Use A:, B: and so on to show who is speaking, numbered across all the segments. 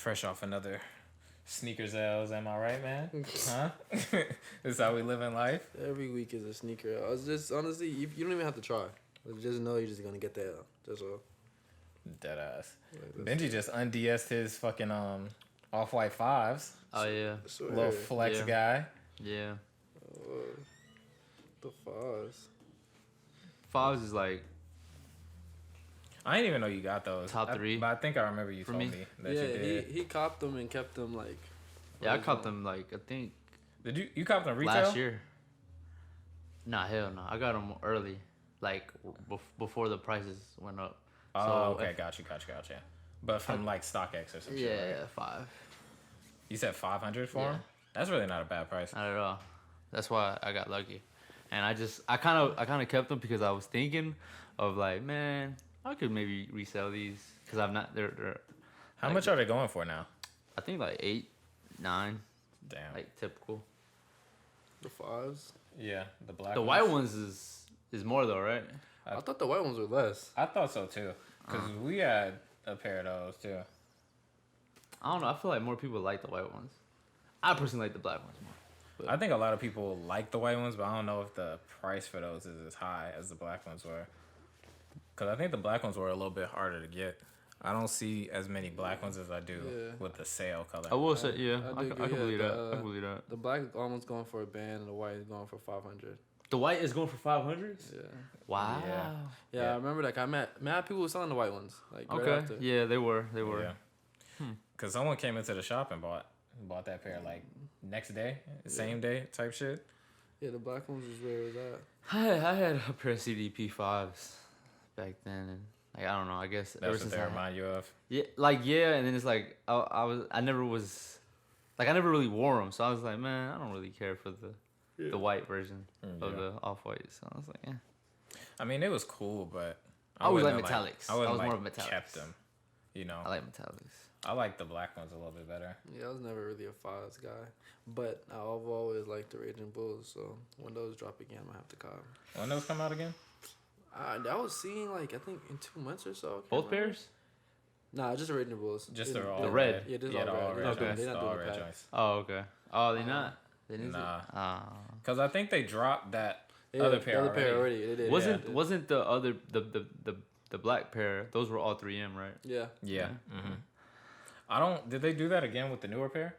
A: Fresh off another sneakers L's, am I right, man? Huh? This is how we live in life.
B: Every week is a sneaker. I was just honestly, you don't even have to try. Just know you're just gonna get the L. That's all.
A: Dead ass. Benji just unds'd his fucking off-white fives.
C: Oh yeah,
A: Little flex guy.
C: Yeah.
B: The fives.
C: Fives is like
A: I didn't even know you got those.
C: Top 3.
A: But I think I remember you told me that you did.
B: He copped them and kept them like.
C: Yeah, I copped them like I think.
A: Did you copped them retail?
C: Last year. Nah, hell no. I got them early, like before the prices went up.
A: Oh,
C: So
A: okay, gotcha. But from like StockX or something.
C: Yeah,
A: right?
C: 5.
A: You said 500 for them? That's really not a bad price.
C: Not at all. That's why I got lucky, and I kind of kept them because I was thinking of like, man, I could maybe resell these because I'm not. They're
A: How
C: like,
A: much are they going for now?
C: I think like 8, 9.
A: Damn.
C: Like typical.
B: The fives.
A: Yeah, the black.
C: The white ones is more though, right?
B: I thought the white ones were less.
A: I thought so too, because we had a pair of those too.
C: I don't know. I feel like more people like the white ones. I personally like the black ones more. But
A: I think a lot of people like the white ones, but I don't know if the price for those is as high as the black ones were. Because I think the black ones were a little bit harder to get. I don't see as many black ones as I do with the sale color.
C: I will say, yeah, I
B: do
C: can
B: agree,
C: believe that.
B: the,
C: I can believe that.
B: The black is almost going for a band, and the white is going for 500.
C: The white is going for 500.
B: Yeah.
C: Wow.
B: Yeah, I remember like I met mad people were selling the white ones. Like right
C: Okay.
B: after.
C: Yeah, they were.
A: Yeah. Because someone came into the shop and bought that pair like next day, same day type shit.
B: Yeah, the black ones was where it was at.
C: I had a pair of CDP 5s back then, and like I don't know. I guess ever
A: That's what
C: since
A: they
C: I
A: remind you of.
C: Yeah, and then it's like I never really wore them, so I was like, man, I don't really care for the white version of the off white. So I was like, yeah.
A: I mean, it was cool, but
C: I always
A: wouldn't
C: like
A: have,
C: metallics.
A: I wouldn't
C: I was
A: like
C: more of metallics.
A: kept them. You know,
C: I like metallics.
A: I like the black ones a little bit better.
B: Yeah, I was never really a fives guy, but I've always liked the Raging Bulls. So when those drop again, I'm gonna have to cop.
A: When those come out again?
B: I was seeing like I think in 2 months or so. I can't
C: Both
B: remember.
C: pairs?
B: Nah, just the Raging Bulls.
A: Just the all
C: The red.
B: Yeah, just
A: Yeah, the
B: all
A: all
B: red.
A: red.
C: Okay.
A: Joints.
B: They're
A: The
B: not
A: all
B: doing
A: red
B: the
A: joints.
C: Oh, okay. Oh, they not. They didn't.
A: Nah. Because I think they dropped that
B: Yeah,
A: other pair
B: the other pair already. They did.
C: Wasn't the other the black pair? Those were all 3M, right?
B: Yeah.
A: Yeah. Mm-hmm. Did they do that again with the newer pair?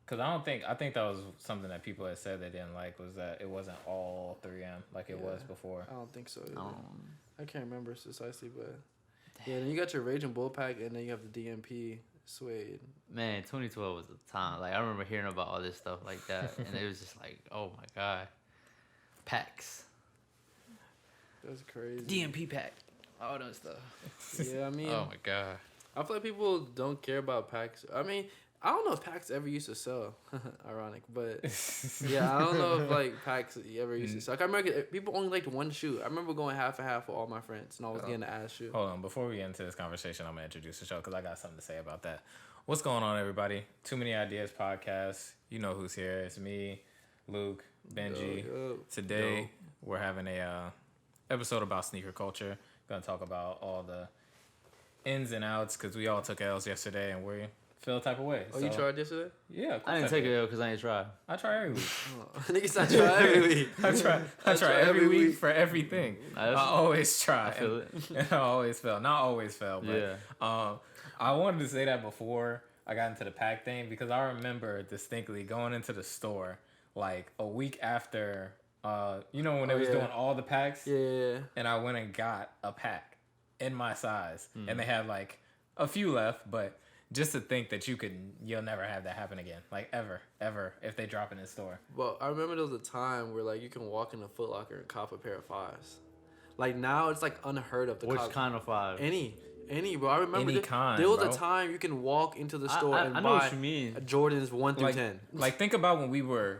A: Because I think that was something that people had said they didn't like, was that it wasn't all 3M like it was before.
B: I don't think so. I can't remember precisely, but yeah. Then you got your Raging Bull pack, and then you have the DMP suede.
C: Man, 2012 was the time. Like I remember hearing about all this stuff like that, and it was just like, oh my god, packs.
B: That's crazy.
C: DMP pack. All that stuff.
B: Yeah, I mean,
C: Oh my god.
B: I feel like people don't care about packs. I mean, I don't know if packs ever used to sell. Ironic, but yeah, I don't know if like packs ever used to sell. Like, I remember people only liked one shoe. I remember going half and half with all my friends, and I was getting an ass shoe.
A: Hold on, before we get into this conversation, I'm gonna introduce the show because I got something to say about that. What's going on, everybody? Too Many Ideas podcast. You know who's here. It's me, Luke, Benji.
B: Yo.
A: Today we're having a episode about sneaker culture. Gonna talk about all the ins and outs because we all took L's yesterday and we feel a type of way.
B: Oh, you tried yesterday?
A: Yeah, of course
C: I didn't take it because I ain't tried.
A: I try every week.
B: Niggas not try every week.
A: I try every week for everything. I always try.
C: I feel it.
A: I always fail. Not always fail, but
C: Yeah.
A: I wanted to say that before I got into the pack thing because I remember distinctly going into the store like a week after, when they was doing all the packs.
B: Yeah.
A: And I went and got a pack in my size, and they had like a few left, but just to think that you'll never have that happen again, like ever, if they drop it in the store.
B: Well, I remember there was a time where like you can walk in a Foot Locker and cop a pair of fives. Like now it's like unheard of to
C: Which
B: cop
C: kind of 5?
B: Any, bro. I remember there was a time you can walk into the store and
C: I know
B: buy
C: what you mean.
B: Jordans 1 through 10.
A: Like think about when we were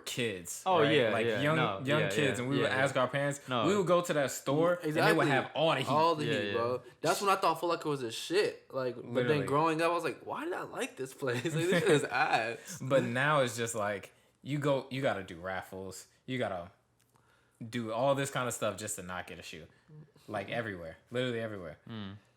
A: kids.
C: Oh,
A: right?
C: yeah,
A: like
C: yeah.
A: young kids, and we would ask our parents. We would go to that store and they would have all the heat.
B: All the heat, bro. That's when I thought Foot Locker was a shit. Like, but
A: Literally.
B: then growing up, I was like, why did I like this place? Like, this shit is ass.
A: But now it's just like you gotta do raffles. You gotta do all this kind of stuff just to not get a shoe. Like everywhere, literally everywhere.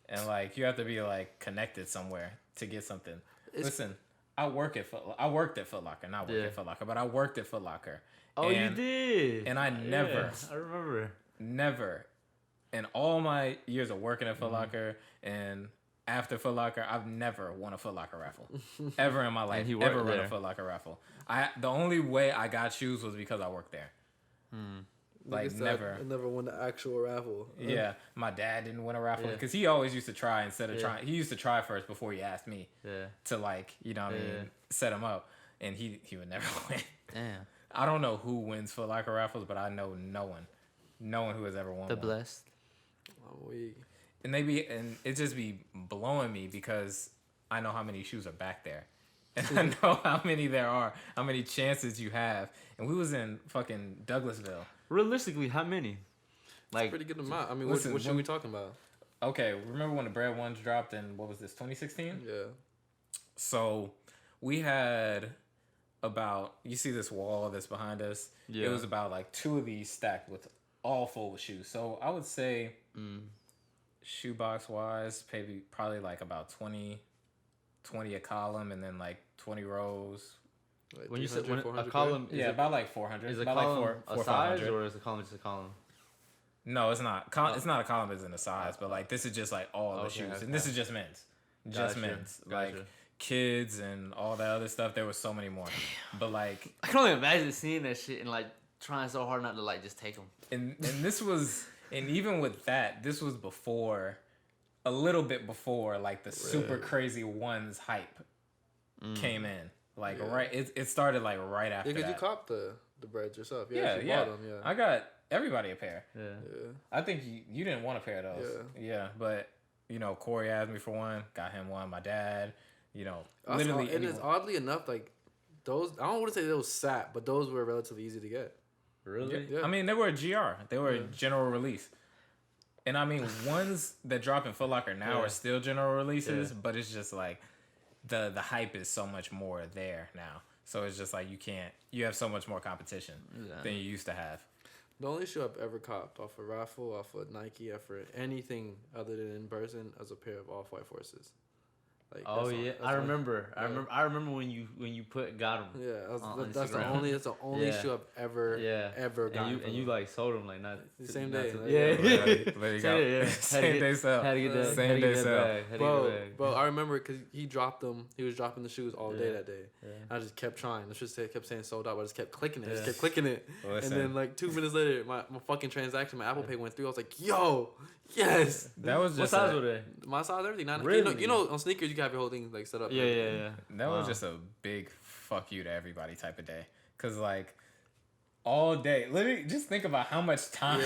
A: And like you have to be like connected somewhere to get something. Listen, I worked at Foot Locker, not work at Foot Locker, but I worked at Foot Locker.
C: Oh, you did.
A: And I never,
C: I remember.
A: never, in all my years of working at Foot Locker and after Foot Locker, I've never won a Foot Locker raffle ever in my life. Ever run a Foot Locker raffle. The only way I got shoes was because I worked there. Like never.
B: I never won the actual raffle.
A: Yeah, my dad didn't win a raffle because he always used to try instead of trying. He used to try first before he asked me to like what I mean, set him up, and he would never win.
C: Damn.
A: I don't know who wins Foot Locker raffles, but I know no one who has ever won.
C: The
A: one.
C: blessed.
B: Oh, we.
A: And it just be blowing me because I know how many shoes are back there. And I know how many there are, how many chances you have. And we was in fucking Douglasville.
C: Realistically, how many?
B: Like, pretty good amount. I mean, what shoe are we talking about?
A: Okay, remember when the bread ones dropped in, what was this, 2016?
B: Yeah.
A: So we had about, you see this wall that's behind us? Yeah. It was about like 2 of these stacked with all full of shoes. So I would say shoebox wise, probably like about 20 a column and then like 20 rows.
B: Like
C: when you said a column,
A: about like 400.
C: Is a
A: about
C: column
A: like
C: a size or is a column just a column?
A: No, it's not. It's not a column as in a size, but like this is just like all the shoes, and this is just men's, men's. Like kids and all that other stuff. There was so many more, but like
C: I can only imagine seeing that shit and like trying so hard not to like just take them.
A: And this was, and even with that, this was before, a little bit before like the super crazy ones hype came in. Like it started like right after.
B: Yeah, because you copped the breads yourself. Yeah, you bought them,
A: I got everybody a pair.
C: Yeah.
A: I think you didn't want a pair of those. Yeah, but Corey asked me for one, got him one. My dad, literally.
B: And it's oddly enough, like those. I don't want to say those sat, but those were relatively easy to get.
C: Really?
A: Yeah. I mean, they were a GR. They were a general release. And I mean, ones that drop in Foot Locker now are still general releases, but it's just like the hype is so much more there now. So it's just like you have so much more competition than you used to have.
B: The only shoe I've ever copped off a raffle, off of Nike, for anything other than in person, as a pair of Off-White Forces. Like,
C: I remember when you got them.
B: Yeah, that's the only shoe I've ever gotten.
C: And you like sold them like not
B: the same day.
A: Same day sell.
C: Had to get that.
A: Same day sell.
B: Bro, I remember because he dropped them. He was dropping the shoes all day that day. Yeah. I just kept trying. The shoes kept saying sold out, but I just kept clicking it. And then like 2 minutes later, my fucking transaction, my Apple Pay went through. I was like, yo, yes.
A: That was just
C: what size were they?
B: My size, everything.
C: Really?
B: You know, on sneakers you can have your whole thing like set up.
C: Yeah.
A: That was just a big fuck you to everybody type of day. Cause like all day, literally, just think about how much time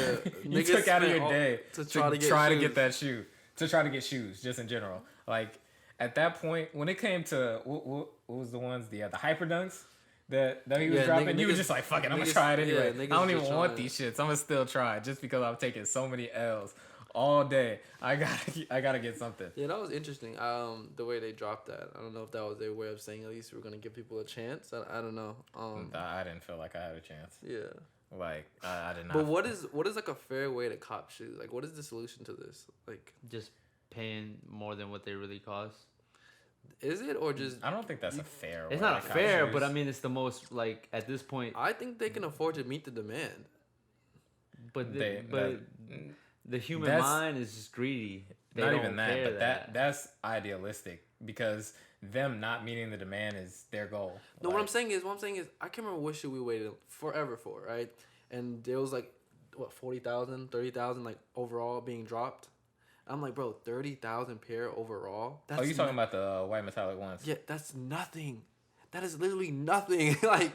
A: you took out of your day to try to get that shoe, to try to get shoes, just in general. Like at that point, when it came to what was the ones the Hyper Dunks that he was dropping, you were just like, fuck it, I'm gonna try it anyway. I don't even want these shits. I'm gonna still try it just because I'm taking so many L's all day. I gotta get something.
B: Yeah, that was interesting. The way they dropped that. I don't know if that was their way of saying at least we're gonna give people a chance. I don't know.
A: I didn't feel like I had a chance.
B: Yeah.
A: Like I did not.
B: But what is like a fair way to cop shoes? Like, what is the solution to this? Like,
C: just paying more than what they really cost.
B: Is it, or just?
A: I don't think that's a fair.
C: It's not fair, but I mean, it's the most like at this point.
B: I think they can afford to meet the demand.
C: But the human mind is just greedy.
A: Not even that, but that's idealistic because them not meeting the demand is their goal.
B: No, what I'm saying is, I can't remember what shoe we waited forever for, right? And there was like, 40,000, 30,000 like overall being dropped. I'm like, bro, 30,000 pair overall.
A: That's talking about the white metallic ones?
B: Yeah, that's nothing. That is literally nothing. Like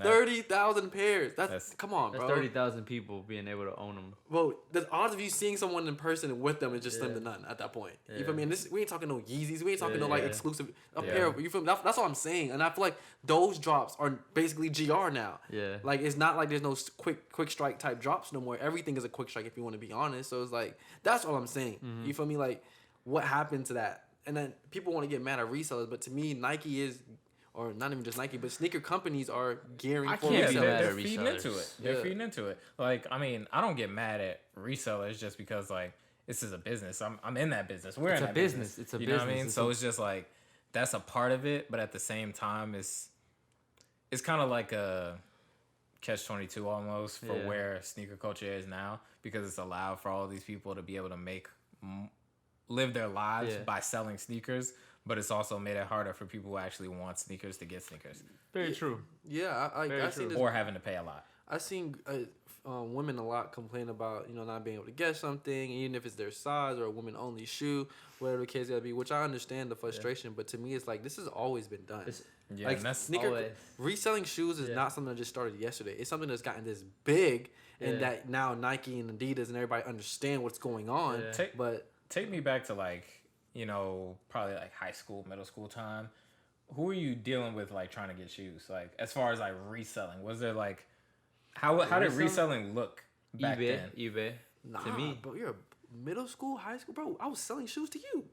B: 30,000 pairs. That's come on, bro.
C: That's 30,000 people being able to own them.
B: Bro, the odds of you seeing someone in person with them is just slim to none at that point. Yeah. You feel me? And we ain't talking no Yeezys. We ain't talking no like exclusive pair. You feel me? That's what I'm saying. And I feel like those drops are basically GR now.
C: Yeah.
B: Like it's not like there's no quick strike type drops no more. Everything is a quick strike if you want to be honest. So it's like that's all I'm saying. Mm-hmm. You feel me? Like what happened to that? And then people want to get mad at resellers, but to me, Nike is. Or not even just Nike, but sneaker companies are gearing for resellers.
A: They're feeding into it. They're feeding into it. Like, I mean, I don't get mad at resellers just because, like, this is a business. I'm in that business. We're in that business.
C: It's a business.
A: You know what I mean? So it's just like, that's a part of it, but at the same time, it's kind of like a catch-22 almost for where sneaker culture is now, because it's allowed for all these people to be able to live their lives by selling sneakers, but it's also made it harder for people who actually want sneakers to get sneakers.
C: Very true.
B: Yeah, I seen this,
A: or having to pay a lot.
B: I seen women a lot complain about not being able to get something, even if it's their size or a women only shoe, whatever the case gotta be. Which I understand the frustration, but to me it's like this has always been done.
A: And that's
B: reselling shoes is not something that just started yesterday. It's something that's gotten this big, and that now Nike and Adidas and everybody understand what's going on.
A: Yeah. Take me back to probably like high school, middle school time. Who are you dealing with trying to get shoes? Like as far as reselling, was there how did reselling look back then?
C: eBay.
B: Nah, to me, bro, you're a middle school, high school, bro. I was selling shoes to you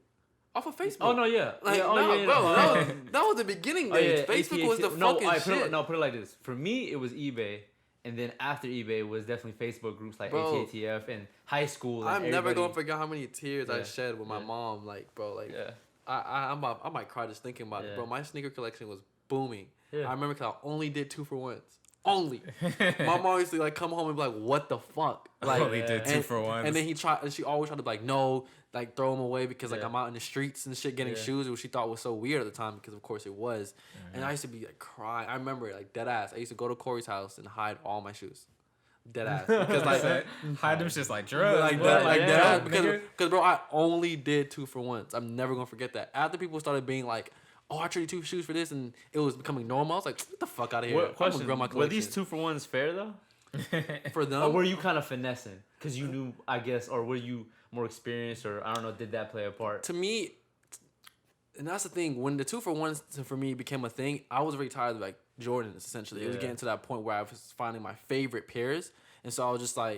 B: off of Facebook.
C: Oh no, yeah,
B: bro. That was the beginning days. Facebook was the fucking shit.
C: Put it like this. For me, it was eBay, and then after eBay was definitely Facebook groups like ATATF and high school.
B: I'm never gonna forget how many tears I shed with my mom. I might cry just thinking about it, bro. My sneaker collection was booming. I remember because I only did 2-for-1s. Only. My mom used to come home and be like, "What the fuck?"
A: Only did 2-for-1s.
B: And then she always tried to be like, "No, throw them away because I'm out in the streets and shit getting shoes," which she thought was so weird at the time because of course it was. Mm-hmm. And I used to be crying. I remember dead ass. I used to go to Corey's house and hide all my shoes. Dead ass. Because
A: hide them's just like drugs.
B: Dead ass. Because bro, I only did 2-for-1s. I'm never gonna forget that. After people started being like, "Oh, I traded 2 shoes for this," and it was becoming normal. I was like, "Get the fuck out of here!"
C: What question? Were these 2-for-1s fair though?
B: For them,
C: or were you kind of finessing because you knew, I guess, or were you more experienced, or I don't know, did that play a part?
B: To me, and that's the thing. When the 2-for-1s for me became a thing, I was very tired of Jordans. Essentially, it was getting to that point where I was finding my favorite pairs, and so I was just for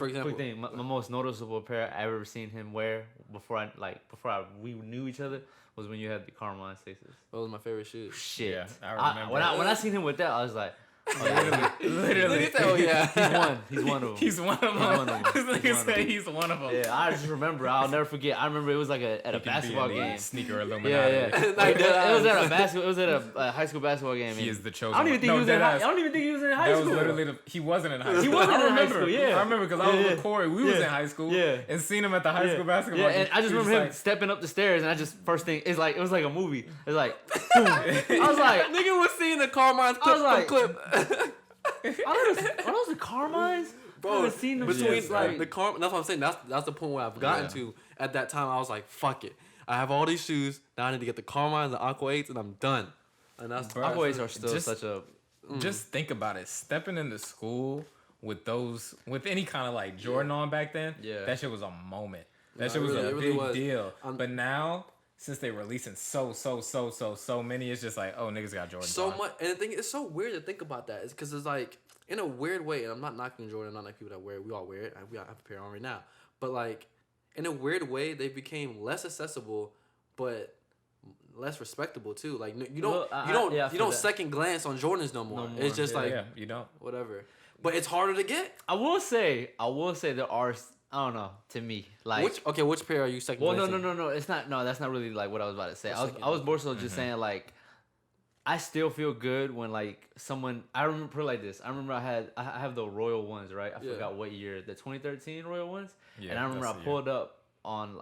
B: example,
C: quick thing. My most noticeable pair I ever seen him wear before we knew each other was when you had the Carmine 6s.
B: Those were my favorite shoes.
C: Shit,
A: yeah, I remember.
C: When I seen him with that, I was like,
A: literally.
B: Oh yeah,
C: he's one of them.
A: He's one of them. This nigga said he's one of them.
C: Yeah, I just remember. I'll never forget. I remember it was at a basketball game.
A: Sneaker Illuminati.
C: Yeah. It was at a high school basketball game.
A: He is the chosen.
C: I don't even think he was in. I don't even think he was in high school.
A: That was literally he wasn't in high school.
C: He wasn't in high school. Yeah,
A: I remember because I was with Corey. We was in high school.
C: Yeah,
A: and seen him at the high school basketball.
C: Yeah, and I just remember him stepping up the stairs, and I just first thing it was like a movie. It's like, boom. I was like,
B: nigga was seeing the Carmine's clip.
C: Are those the Carmines?
B: Bro,
C: I've seen them
B: between the Carmine. That's what I'm saying. That's the point where I've gotten to. At that time, I was like, "Fuck it, I have all these shoes. Now I need to get the Carmines, the Aqua 8s, and I'm done." And that's
C: Aqua 8s are still such a.
A: Just think about it. Stepping into school with any kind of Jordan on back then. Yeah, that shit was a moment. That shit was a big deal. But now, since they releasing so many, it's just oh, niggas got Jordan.
B: So much, and the thing it's so weird to think about that is because it's in a weird way, and I'm not knocking Jordan, I'm not people that wear it. We all wear it. We have a pair on right now, but in a weird way, they became less accessible, but less respectable too. You don't second glance on Jordans no more. It's just
A: you don't
B: whatever. But it's harder to get.
C: I will say there are. I don't know. To me,
B: which pair are you second?
C: Well, no. It's not. No, that's not really what I was about to say. I was more so just saying I still feel good when someone. I remember put it like this. I remember I have the Royal ones, right? I forgot what year, the 2013 Royal ones. Yeah, and I remember I pulled up on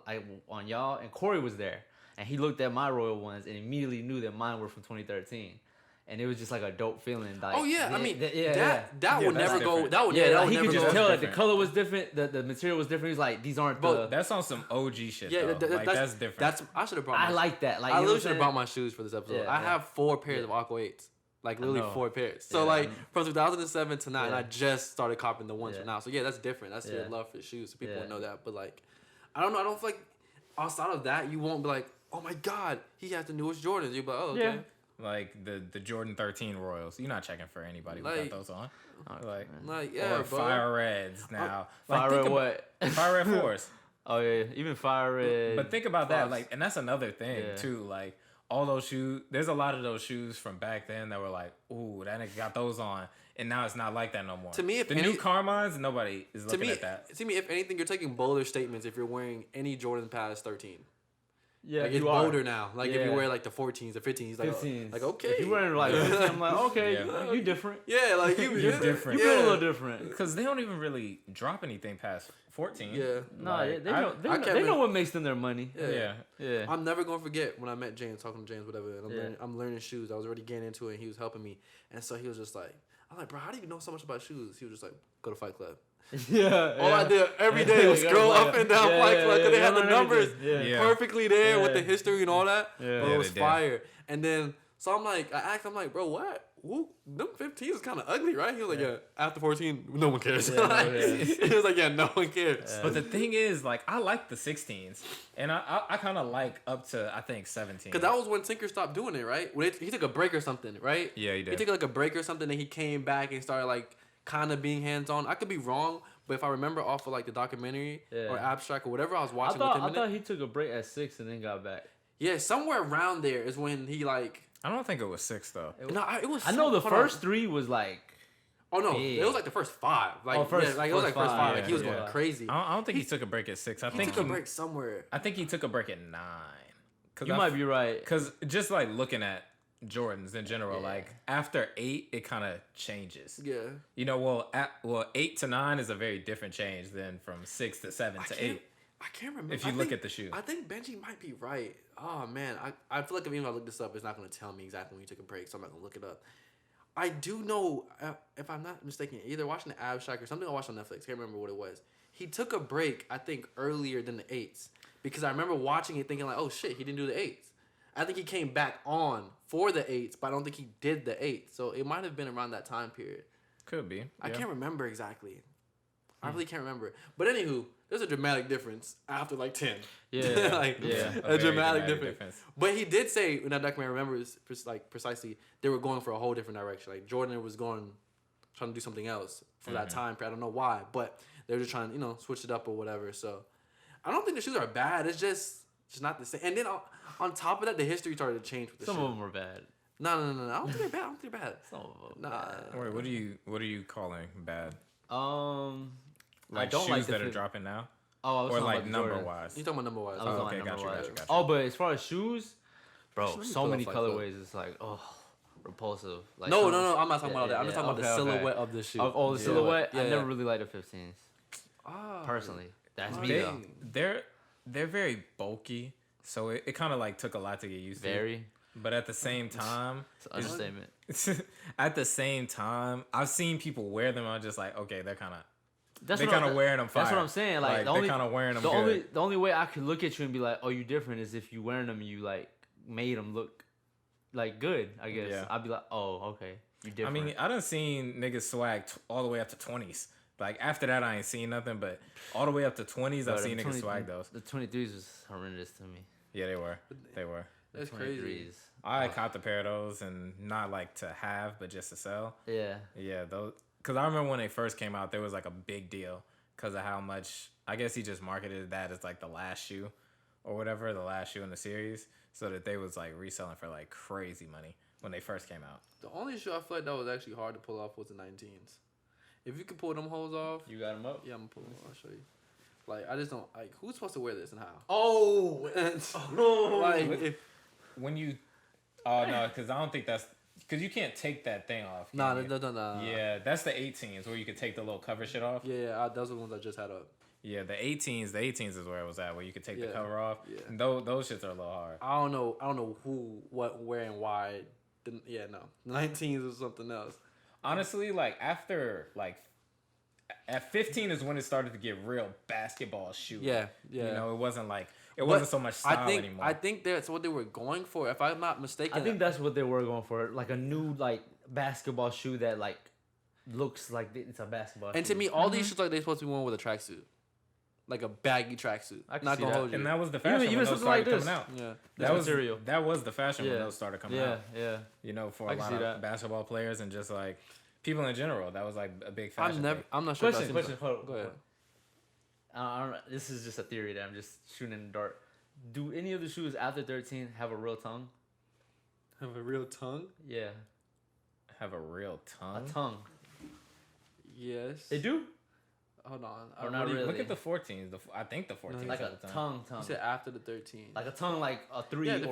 C: y'all, and Corey was there, and he looked at my Royal ones and immediately knew that mine were from 2013. And it was just a dope feeling. That would never go. That would he could just tell that the color was different, the material was different. He was like, these aren't
A: that's on some OG shit. Yeah, that's different.
B: I should have brought.
C: I like that.
B: I literally should have brought my shoes for this episode. I have 4 pairs of Aqua 8s. Literally 4 pairs. So from 2007 to now, and I just started copying the ones from now. So that's different. That's your love for the shoes. So people would know that. But I don't know. I don't feel outside of that, you won't be like, oh my god, he has the newest Jordans. You'll be like, oh okay. Yeah.
A: The Jordan 13 Royals. You're not checking for anybody who got those on.
B: Or
A: Fire Reds now.
C: Fire Red what?
A: Fire Red 4s.
C: Oh yeah, even Fire Red.
A: But think about that, and that's another thing too. All those shoes, there's a lot of those shoes from back then that were ooh, that nigga got those on. And now it's not like that no more.
B: To me,
A: new Carmines, nobody is looking at that.
B: To me, if anything, you're taking bolder statements if you're wearing any Jordan past 13.
C: Yeah,
B: like, it's bolder now. Like if you wear like the 14s, the 15s, like
C: 15s.
B: like okay.
C: If you wearing like 15, I'm like, okay, you different.
B: Yeah, like you
A: different.
C: You feel a little different.
A: Because they don't even really drop anything past 14.
B: Yeah.
C: No,
A: Like,
C: they know what makes them their money.
A: Yeah.
B: I'm never gonna forget when I met James, talking to James, whatever. And I'm learning shoes. I was already getting into it, and he was helping me. And so he was just like, I'm like, bro, how do you know so much about shoes? He was just like, go to Fight Club. All I did every day was scroll up and down Fight Club because they had the numbers perfectly there with the history and all that. But it was fire. And then so I'm like, I asked him like, bro, what? Woo, them 15s is kind of ugly, right? He was like, yeah, after 14, no one cares. He was like, yeah, no one cares.
A: But the thing is, like, I like the 16s, and I kind of like up to, I think, 17.
B: Because that was when Tinker stopped doing it, right? When he took a break or something, right?
A: Yeah, he did.
B: He took like a break or something, and he came back and started like kind of being hands-on. I could be wrong, but if I remember off of like the documentary or abstract or whatever I was watching with him
C: I thought he took a break at 6 and then got back.
B: Yeah, somewhere around there is when he like...
A: I don't think it was 6 though.
B: No, it was.
C: I know the first 3 was like.
B: Oh no, it was like the first 5. Like, it was like first 5. Like he was going crazy.
A: I don't think he took a break at 6. I think
B: he took a break somewhere.
A: I think he took a break at 9.
C: You might be right.
A: Because just like looking at Jordans in general, like after 8, it kind of changes.
B: Yeah.
A: You know, well, 8 to 9 is a very different change than from 6 to 7 to 8.
B: I can't remember.
A: If you look at the shoe.
B: I think Benji might be right. Oh, man. I feel like if even if I look this up, it's not going to tell me exactly when you took a break, so I'm not going to look it up. I do know, if I'm not mistaken, either watching the abstract or something I watched on Netflix. Can't remember what it was. He took a break, I think, earlier than the 8s. Because I remember watching it thinking like, oh, shit, he didn't do the 8s. I think he came back on for the 8s, but I don't think he did the 8s. So it might have been around that time period.
A: Could be.
B: I can't remember exactly. I really can't remember. But anywho, there's a dramatic difference after like 10.
C: Yeah.
B: A dramatic difference. But he did say, when that documentary remembers precisely, they were going for a whole different direction. Like Jordan was trying to do something else for that time period. I don't know why, but they were just trying to, switch it up or whatever. So I don't think the shoes are bad. It's just not the same. And then on top of that, the history started to change with the
C: Some
B: shoe.
C: of them were bad.
B: No. I don't think they're bad.
C: Some of them.
B: Nah.
A: Wait, what are you calling bad?
C: I don't
A: shoes
C: like
A: that are dropping now?
C: Oh, I was
A: or
C: talking
A: like
C: about
A: number
C: Jordan.
A: wise?
B: You talking about number wise?
A: Okay, got you.
C: Oh, but as far as shoes, bro,
B: Let me
C: so
B: pull
C: many
B: up Fight Club.
C: colorways. It's like, repulsive. Like
B: No. I'm not talking about that. I'm just talking about the silhouette of the shoe.
C: The silhouette.
B: Yeah.
C: I never really liked the 15s. Personally, that's me though.
A: They're very bulky, so it kind of like took a lot to get used to.
C: Very.
A: But at the same time,
C: It's an understatement.
A: at the same time, I've seen people wear them. I'm just like, okay, they're kind of.
C: That's
A: They kind of wearing them fire.
C: That's what I'm saying. Like,
A: they're kind of wearing them good.
C: The only way I could look at you and be like, oh, you different is if you wearing them, you like made them look like good. I guess I'd be like, oh, okay, you different.
A: I mean, I done seen niggas swag all the way up to 20s. Like after that, I ain't seen nothing. But all the way up to 20s, I've seen niggas swag those.
C: The 23s was horrendous to me.
A: Yeah, they were. They were.
B: That's
C: The
B: crazy.
C: 23s.
A: I copped a pair of those and not like to have, but just to sell.
C: Yeah.
A: Yeah, those. Because I remember when they first came out, there was like a big deal because of how much. I guess he just marketed that as like the last shoe, or whatever, the last shoe in the series, so that they was like reselling for like crazy money when they first came out.
B: The only shoe I feel like that was actually hard to pull off was the 19s. If you could pull them hoes off,
C: You got them up?
B: yeah, I'm gonna pull them. I'll show you. Like I just don't like who's supposed to wear this and how.
C: Oh.
B: Like if
A: When you, oh no, because I don't think that's because you can't take that thing off.
B: nah.
A: Yeah, that's the 18s where you could take the little cover shit off.
B: Yeah, those are the ones I just had up.
A: Yeah, the 18s is where it was at, where you could take the
B: Yeah,
A: cover off.
B: yeah.
A: And those shits are a little hard.
B: I don't know who, what, where, and why. Yeah, no. 19s is something else.
A: Honestly, like after like at 15 is when it started to get real basketball shoe.
B: Yeah.
A: You know, it wasn't like wasn't so much style anymore.
B: I think that's what they were going for. If I'm not mistaken,
C: I think that's what they were going for, like a new like basketball shoe that like looks like it's a basketball.
B: And
C: shoe.
B: to me, all these shoes like they're supposed to be worn with a tracksuit, like a baggy tracksuit.
C: I can
B: Not
C: see
B: gonna
C: that.
B: hold you.
A: And that was the fashion
C: Even
A: when those
C: something like
A: started
C: this.
A: coming out.
B: Yeah.
A: That was the fashion when those started coming out.
C: Yeah.
A: You know, for
C: I
A: a
C: can
A: lot
C: see
A: of
C: that.
A: basketball players and just like people in general. That was like a big fashion.
B: I'm not sure.
C: Question. Hold on.
B: Go ahead.
C: I don't know. This is just a theory that I'm just shooting in the dark. Do any of the shoes after 13 have a real tongue?
B: Have a real tongue?
C: Yeah.
A: Have a real tongue.
C: A tongue.
B: Yes.
C: They do?
B: hold on.
C: Or not really.
A: Look at the 14s. I think the 14s.
C: Like a tongue.
B: You said after the 13.
C: Like a tongue, like a 3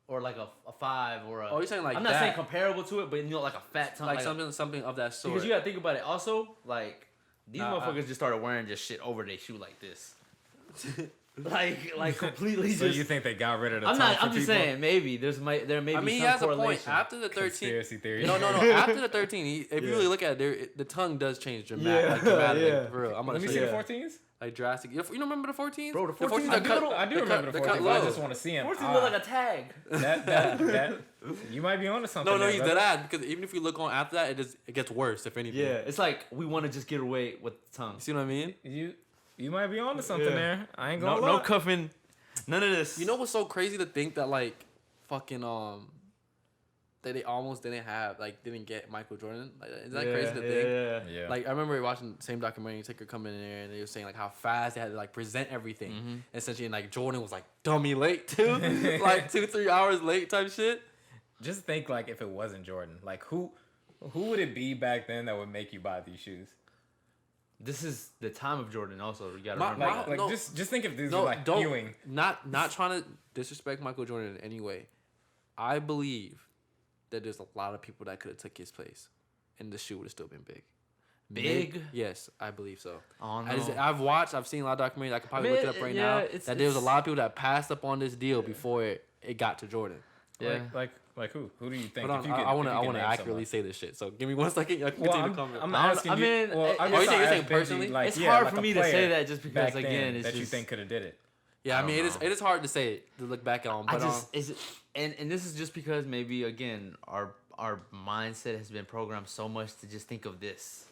C: or like a 5 or a.
B: Oh, you're saying like
C: I'm
B: that.
C: not saying comparable to it, but like a fat tongue.
B: Like something of that sort.
C: Because you gotta think about it. Also, like these motherfuckers just started wearing just shit over their shoe like this. like completely.
A: So you think they got rid of the tongue?
C: I'm just saying maybe there may be. I mean,
B: he
C: some
B: has
C: correlation.
B: a point. After the 13,
A: conspiracy theory.
B: No. After the 13, if you really look at it, the tongue does change dramatically. For real.
A: Let me see the 14s.
B: Like drastic. You don't remember the 14s?
C: Bro, the 14s
A: I do remember the 14s. I just want to see him.
C: 14s look like a tag.
A: That you might be onto something.
B: No, he's dead ass, because even if you look on after that, it gets worse if anything.
C: Yeah, it's like we want to just get away with the tongue.
B: You see what I mean?
A: You might be onto something there. I ain't gonna lie.
C: No cuffing, none of this.
B: You know what's so crazy to think that like fucking that they almost didn't get Michael Jordan. Like, isn't that crazy to think?
A: Yeah.
B: Like I remember watching the same documentary, Taker coming in there and they were saying like how fast they had to like present everything.
C: Mm-hmm.
B: Essentially, and like Jordan was like dummy late too, like 2-3 hours late type shit.
A: Just think like if it wasn't Jordan, like who would it be back then that would make you buy these shoes?
C: This is the time of Jordan. Also, you gotta remember.
A: Just think if these were like Ewing.
B: Not trying to disrespect Michael Jordan in any way. I believe that there's a lot of people that could have took his place, and the shoe would have still been big.
C: Big?
B: Yes, I believe so.
C: Oh no.
B: I've seen a lot of documentaries. I could probably look it up right now. That there was a lot of people that passed up on this deal before it got to Jordan.
A: Yeah. Like who? Who do you think?
B: Hold on, I want to accurately say this shit. So give me 1 second. I can continue the comment.
A: I'm asking you.
C: I mean,
A: you're
B: saying personally?
A: Like,
C: it's hard
A: like
C: for me to say that just because again, it's
A: that
C: just,
A: you think could have did it.
B: Yeah, I mean, it is hard to say it, to look back on. But
C: and this is just because maybe again our mindset has been programmed so much to just think of this.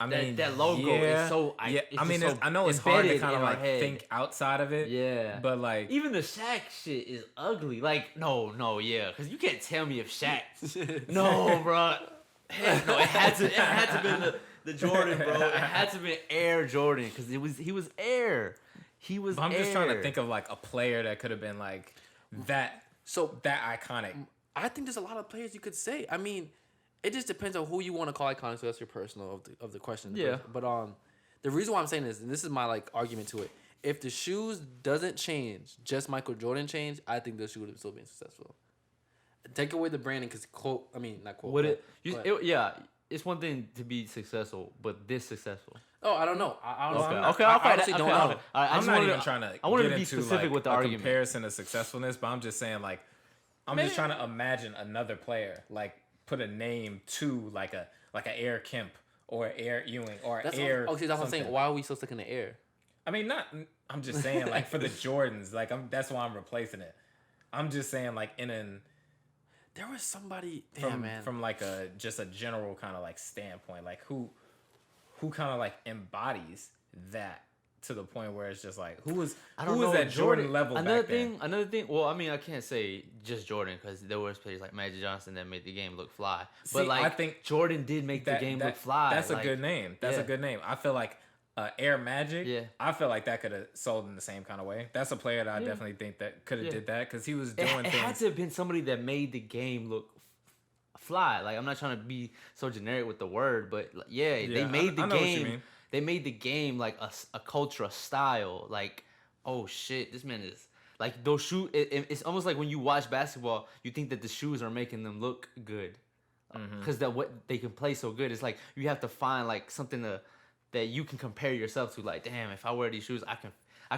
A: I mean,
C: that logo is so.
A: I know it's hard to kind of like think outside of it.
C: Yeah,
A: but like
C: even the Shaq shit is ugly. Like no, because you can't tell me if Shaq. No, bro. Heck no, it had to be the Jordan, bro. It had to be Air Jordan because he was Air. He was.
A: I'm just trying to think of like a player that could have been like that.
B: So
A: that iconic.
B: I think there's a lot of players you could say. I mean, it just depends on who you want to call iconic. So that's your personal of the question.
C: Yeah.
B: But the reason why I'm saying this, and this is my like argument to it, if the shoes doesn't change, just Michael Jordan changed, I think the shoe would have still been successful. Take away the branding, because not quote.
C: Would it? It's one thing to be successful, but this successful.
B: Oh, I don't know. I
C: honestly
B: don't know.
A: I'm not even trying to.
C: I want to
A: get
C: be
A: into
C: specific
A: like
C: with the
A: a
C: argument.
A: Comparison of successfulness, but I'm just saying like, just trying to imagine another player like put a name to like a Air Kemp or Air Ewing or Air.
B: Okay, that's what I'm saying. Why are we still stuck in the air?
A: I mean, I'm just saying like for the Jordans, like that's why I'm replacing it. I'm just saying like
B: there was somebody
A: from like just a general kind of like standpoint, like who kind of like embodies that to the point where it's just like who was that Jordan level
C: another
A: back then?
C: Well, I mean, I can't say just Jordan because there was players like Magic Johnson that made the game look fly.
A: See,
C: but like
A: I think
C: Jordan did make the game look fly.
A: That's a good name. That's a good name. I feel like Air Magic. Yeah. I feel like that could have sold in the same kind of way. That's a player that I definitely think that could have did that because he was doing things.
C: It had to have been somebody that made the game look fly. Like I'm not trying to be so generic with the word, but they made the game. They made the game like a culture, a style. Like, oh shit, this man is like those shoes. It's almost like when you watch basketball, you think that the shoes are making them look good because what they can play so good. It's like you have to find like something that you can compare yourself to. Like, damn, if I wear these shoes, I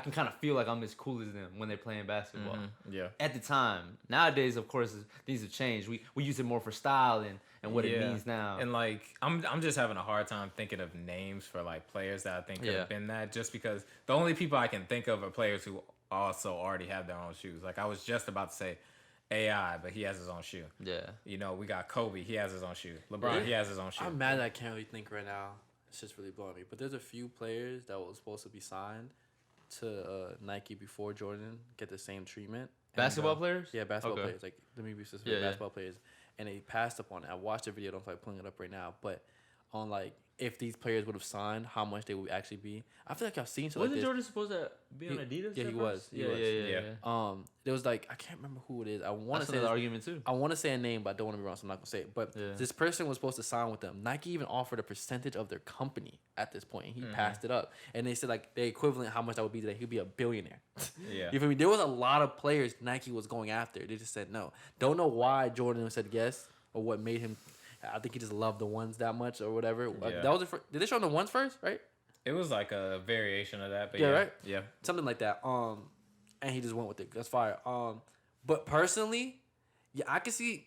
C: can kind of feel like I'm as cool as them when they're playing basketball.
A: Yeah.
C: At the time, nowadays, of course, things have changed. We use it more for style and what it means now.
A: And like, I'm just having a hard time thinking of names for like players that I think could have been that. Just because the only people I can think of are players who also already have their own shoes. Like I was just about to say AI, but he has his own shoe.
C: Yeah.
A: You know, we got Kobe. He has his own shoe. LeBron. He has his own shoe.
B: I'm mad that I can't really think right now. It's just really blowing me. But there's a few players that were supposed to be signed to Nike before Jordan get the same treatment.
C: Basketball players?
B: Yeah, basketball players. Like, let me be specific. Basketball players. And they passed up on it. I watched the video. I don't feel like pulling it up right now. But on, like, if these players would have signed, how much they would actually be. I feel like I've seen something
C: Wasn't
B: like this.
C: Jordan supposed to be on Adidas?
B: Yeah, he was. He was.
C: Yeah.
B: There was like I can't remember who it is. I want to
C: That's
B: say
C: another argument too.
B: I want to say a name, but I don't want to be wrong, so I'm not gonna say it. But this person was supposed to sign with them. Nike even offered a percentage of their company at this point, and he passed it up. And they said like the equivalent, how much that would be today, he'd be a billionaire.
A: Yeah,
B: You feel me? There was a lot of players Nike was going after. They just said no. Don't know why Jordan said yes or what made him. I think he just loved the ones that much or whatever.
A: Yeah.
B: That was did they show him the ones first, right?
A: it was like a variation of that. But
B: Yeah, right?
A: Yeah,
B: Something like that. And he just went with it. That's fire. But personally, I can see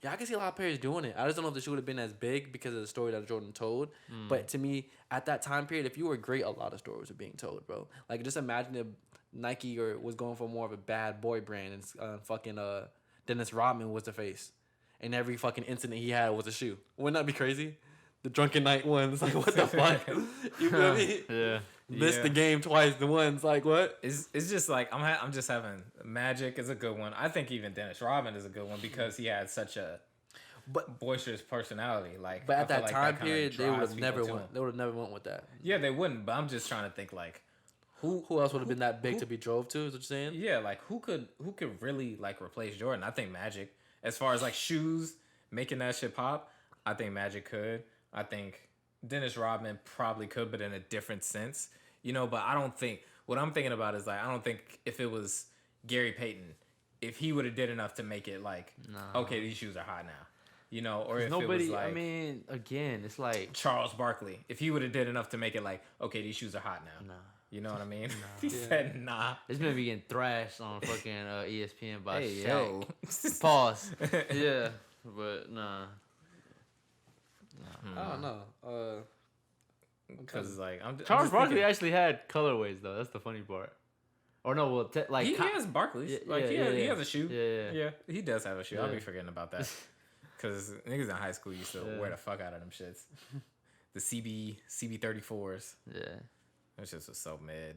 B: a lot of players doing it. I just don't know if the shoe would have been as big because of the story that Jordan told. But to me, at that time period, if you were great, a lot of stories were being told, bro. Like just imagine if Nike was going for more of a bad boy brand and fucking Dennis Rodman was the face, and every fucking incident he had was a shoe. Wouldn't that be crazy? The drunken night ones, like what the fuck? You feel me?
C: Yeah.
B: Missed the game twice. The ones like what?
A: it's just like I'm just having Magic is a good one. I think even Dennis Rodman is a good one because he had such a boisterous personality. Like,
B: But
A: I
B: at
A: feel
B: that
A: like
B: time
A: kinda
B: period, they would
A: drives
B: have
A: people
B: never
A: to
B: went.
A: him.
B: They would have never went with that.
A: Yeah, they wouldn't. But I'm just trying to think like
B: Who else would have been that big to be drove to? Is what you're saying?
A: yeah, like who could really like replace Jordan? I think Magic. As far as like shoes making that shit pop, I think Magic could. I think Dennis Rodman probably could, but in a different sense, you know. But I don't think what I'm thinking about is like I don't think if it was Gary Payton, if he would have did enough to make it like okay, these shoes are hot now, you know, or if
C: Nobody.
A: it was like
C: I mean, again, it's like
A: Charles Barkley, if he would have did enough to make it like okay, these shoes are hot now.
C: nah.
A: You know what I mean? He said nah.
C: This man be getting thrashed on fucking ESPN by
A: Hey,
C: Shaq.
A: yo.
C: Pause. Yeah, but nah.
B: I don't know.
A: Because like I'm
C: Charles
A: just
C: Barkley
A: thinking,
C: actually had colorways though. That's the funny part. Or no, well, like
A: he has Barkley's.
C: Yeah,
A: Like
C: yeah,
A: he
C: yeah.
A: has a shoe.
C: Yeah.
A: He does have a shoe. I'll
C: Yeah.
A: be forgetting about that. Because niggas in high school used to wear the fuck out of them shits. The CB34s.
C: Yeah.
A: That shit was so mid.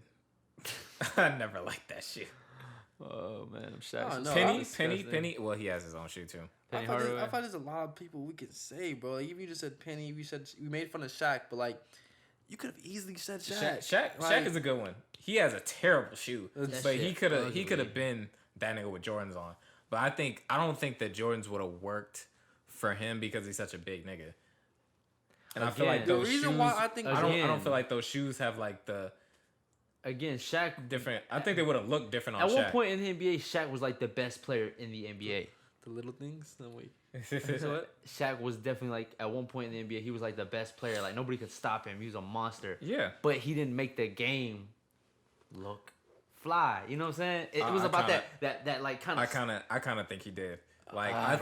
A: I never liked that shit.
C: Oh man, Shaq.
B: Oh, no.
A: Penny. Well, he has his own shoe too.
C: Penny
B: I
C: Hardaway.
B: thought there's a lot of people we could say, bro. Like, if you just said Penny, if you said we made fun of Shaq, but like you could have easily said Shaq.
A: Shaq is a good one. He has a terrible shoe,
B: That
A: but
B: shit
A: he could have been that nigga with Jordans on. But I don't think that Jordans would have worked for him because he's such a big nigga. And I feel like
C: Again.
A: those
B: The reason
A: shoes,
B: why I think
A: I don't
C: Again.
A: feel like those shoes have like the
C: Again, Shaq.
A: different. I think they would have looked different on
C: At one
A: Shaq.
C: point in the NBA, Shaq was like the best player in the NBA.
B: the little things. No wait.
C: Shaq was definitely like at one point in the NBA, he was like the best player. Like nobody could stop him. He was a monster.
A: Yeah.
C: But he didn't make the game look fly. You know what I'm saying? It was
A: I
C: about
A: kinda-
C: that like kind of.
A: I kind of think he did. Like I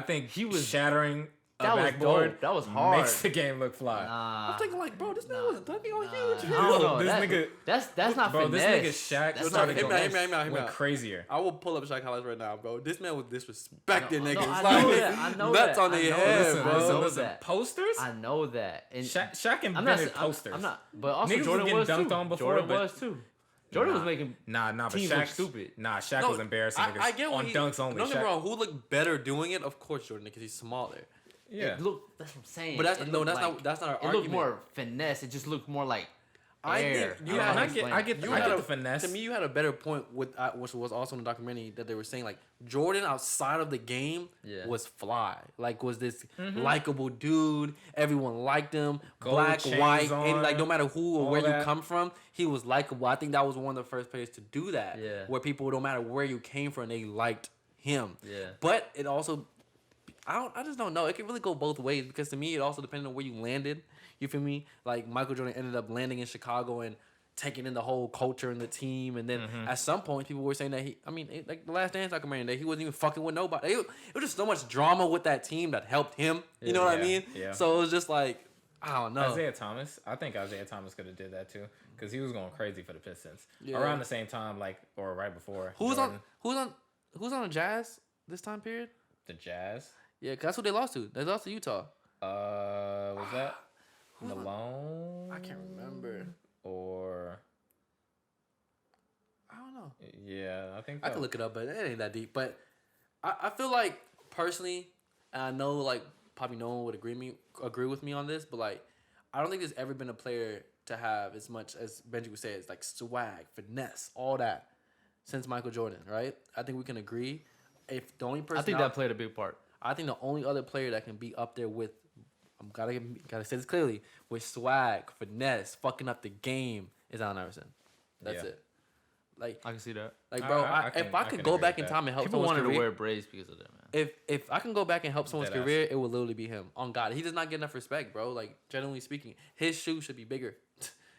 A: think
C: He was-
A: shattering a
C: that was
A: backboard.
C: dope. That was hard.
A: Makes the game look fly.
C: Nah,
B: I'm thinking like, bro, this man was dunking on you.
C: I
B: What you
C: don't know.
A: This
C: That-
A: nigga-
C: that's not
A: Bro,
C: finesse.
A: this nigga Shaq
C: That's
A: started
C: not
B: Hear me out,
A: going
B: hear me out, hear me
A: went
B: out.
A: crazier.
B: I will pull up Shaq highlights right now, bro. This man was disrespecting
C: No,
B: niggas.
C: I
B: like,
C: know that, I know
B: nuts
C: that,
B: on
C: I
B: their
C: know
B: head,
C: that,
B: bro.
C: I know
A: Listen,
C: that.
A: posters.
C: I know that. And
A: Shaq
C: I'm not.
A: invented posters.
C: I'm not. But also
A: Niggas was
C: Jordan
A: getting
C: was
A: dunked
C: too.
A: on before,
C: Jordan
A: but-
C: was too. Jordan was
A: Nah.
C: making.
A: Nah, but
C: teams
A: Shaq
C: look stupid.
A: Nah, Shaq
B: No,
A: was embarrassing niggas
B: I get what
A: on
B: he,
A: dunks only.
B: Don't get me
A: Shaq-
B: wrong. Who looked better doing it? Of course, Jordan, because he's smaller.
A: Yeah.
C: Look, that's what I'm saying.
B: But that's
C: It
B: no,
C: looked
B: that's
C: like-
B: not that's not our
C: It
B: argument.
C: looked more finesse. It just looked more like
B: I
C: air.
B: think you
C: don't
A: Yeah,
C: know
A: and
C: how
A: I
C: to
A: get
C: explain it.
A: the finesse.
B: To me, you had a better point with which was also in the documentary that they were saying like Jordan outside of the game
C: Yeah.
B: was fly, like was this likable dude. Everyone liked him,
A: Gold
B: black,
A: chains
B: white,
A: on,
B: and like no matter who or
A: all
B: where you
A: that.
B: come from, he was likable. I think that was one of the first players to do that.
C: Yeah.
B: Where people, no matter where you came from, they liked him.
C: Yeah.
B: But it also, I just don't know. It can really go both ways because to me, it also depended on where you landed. You feel me? Like Michael Jordan ended up landing in Chicago and taking in the whole culture and the team, and then at some point people were saying that like the Last Dance documentary, that he wasn't even fucking with nobody. It was just so much drama with that team that helped him. You know what I
A: Yeah,
B: mean?
A: yeah.
B: So it was just like I don't know.
A: Isaiah Thomas. I think Isaiah Thomas could have did that too because he was going crazy for the Pistons
B: Yeah.
A: around the same time, like or right before.
B: Who's
A: Jordan.
B: on the Jazz this time period?
A: The Jazz?
B: Yeah, 'cause that's who they lost to. They lost to Utah.
A: Was that
B: Who's on-
A: Malone?
B: I can't remember.
A: Or
B: I don't know.
A: yeah, I think
B: I can look it up, but it ain't that deep. But I feel like personally, and I know like probably no one would agree with me on this, but like, I don't think there's ever been a player to have as much as Benji would say it's like swag, finesse, all that since Michael Jordan, right? I think we can agree. If the only person
C: I think that played a big part.
B: I think the only other player that can be up there with, gotta say this clearly, with swag, finesse, fucking up the game is Allen Iverson. That's it. Like
C: I can see that.
B: Like, bro, if I could go back in time and help
C: people
B: someone's
C: wanted
B: career,
C: to wear braids because of that, man.
B: If I can go back and help someone's career, it will literally be him. On God, he does not get enough respect, bro. Like, generally speaking, his shoe should be bigger.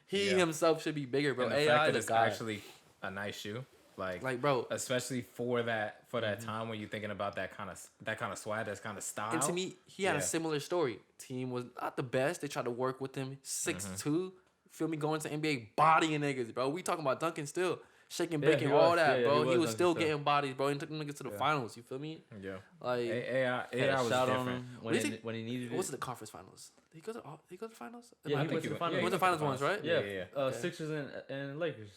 B: He himself should be bigger, bro.
A: And the fact that it's actually a nice shoe, like bro, especially for that time when you're thinking about that kind of swag, that kind of style.
B: And to me, he had a similar story. Team was not the best. They tried to work with him. 6'2", feel me, going to NBA, bodying niggas, bro. We talking about Duncan still. Shaking, baking, all that, bro. He was still getting bodies, bro. And took them niggas to the finals. You feel me?
A: Yeah.
B: Like
A: AI was different
C: when he needed it.
B: What was it, the conference finals? Did he go to the finals?
C: Yeah, he went to the finals.
B: He went to the finals once, right?
C: Yeah. Sixers and Lakers.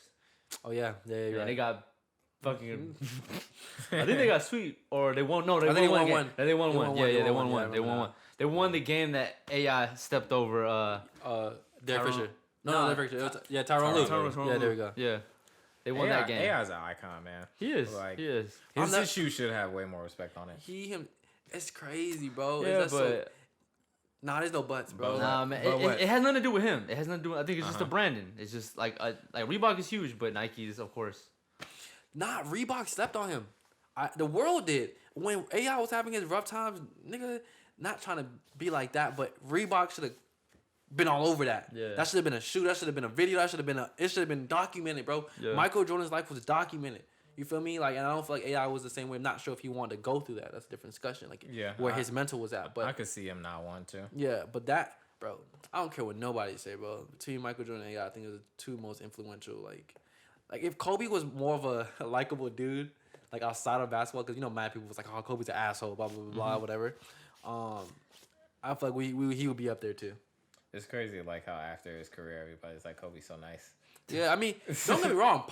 B: Oh yeah,
C: right.
B: Right.
C: They got fucking. I think they got sweet or they won. No,
B: they won one.
C: They won one. Yeah, they won one. They won one. They won the game that AI stepped over.
B: Derek Fisher. No, Derek Fisher. Tyronn Lue. Yeah, there we go.
C: Yeah. They won that game.
A: AI's an icon, man.
C: He is. He is.
A: His shoe should have way more respect on it.
B: It's crazy, bro.
C: Yeah, but
B: there's no buts, bro.
C: Nah, man. It has nothing to do with him. It has nothing to do. I think it's just the branding. It's just like Reebok is huge, but Nike's, of course.
B: Nah, Reebok stepped on him. The world did when AI was having his rough times, nigga. Not trying to be like that, but Reebok should have been all over that.
C: Yeah.
B: That should have been a shoe. That should have been a video. That should have been it should have been documented, bro.
C: Yeah.
B: Michael Jordan's life was documented. You feel me? Like, and I don't feel like AI was the same way. I'm not sure if he wanted to go through that. That's a different discussion. Like, where his mental was at. But
A: I could see him not wanting to.
B: Yeah, but that, bro, I don't care what nobody say, bro. Between Michael Jordan and AI, I think it was the two most influential. Like if Kobe was more of a likable dude, like outside of basketball, because mad people was like, oh, Kobe's an asshole, blah blah blah, blah whatever. I feel like he would be up there too.
A: It's crazy, like how after his career, everybody's like, Kobe's so nice.
B: Yeah, I mean, don't get me wrong.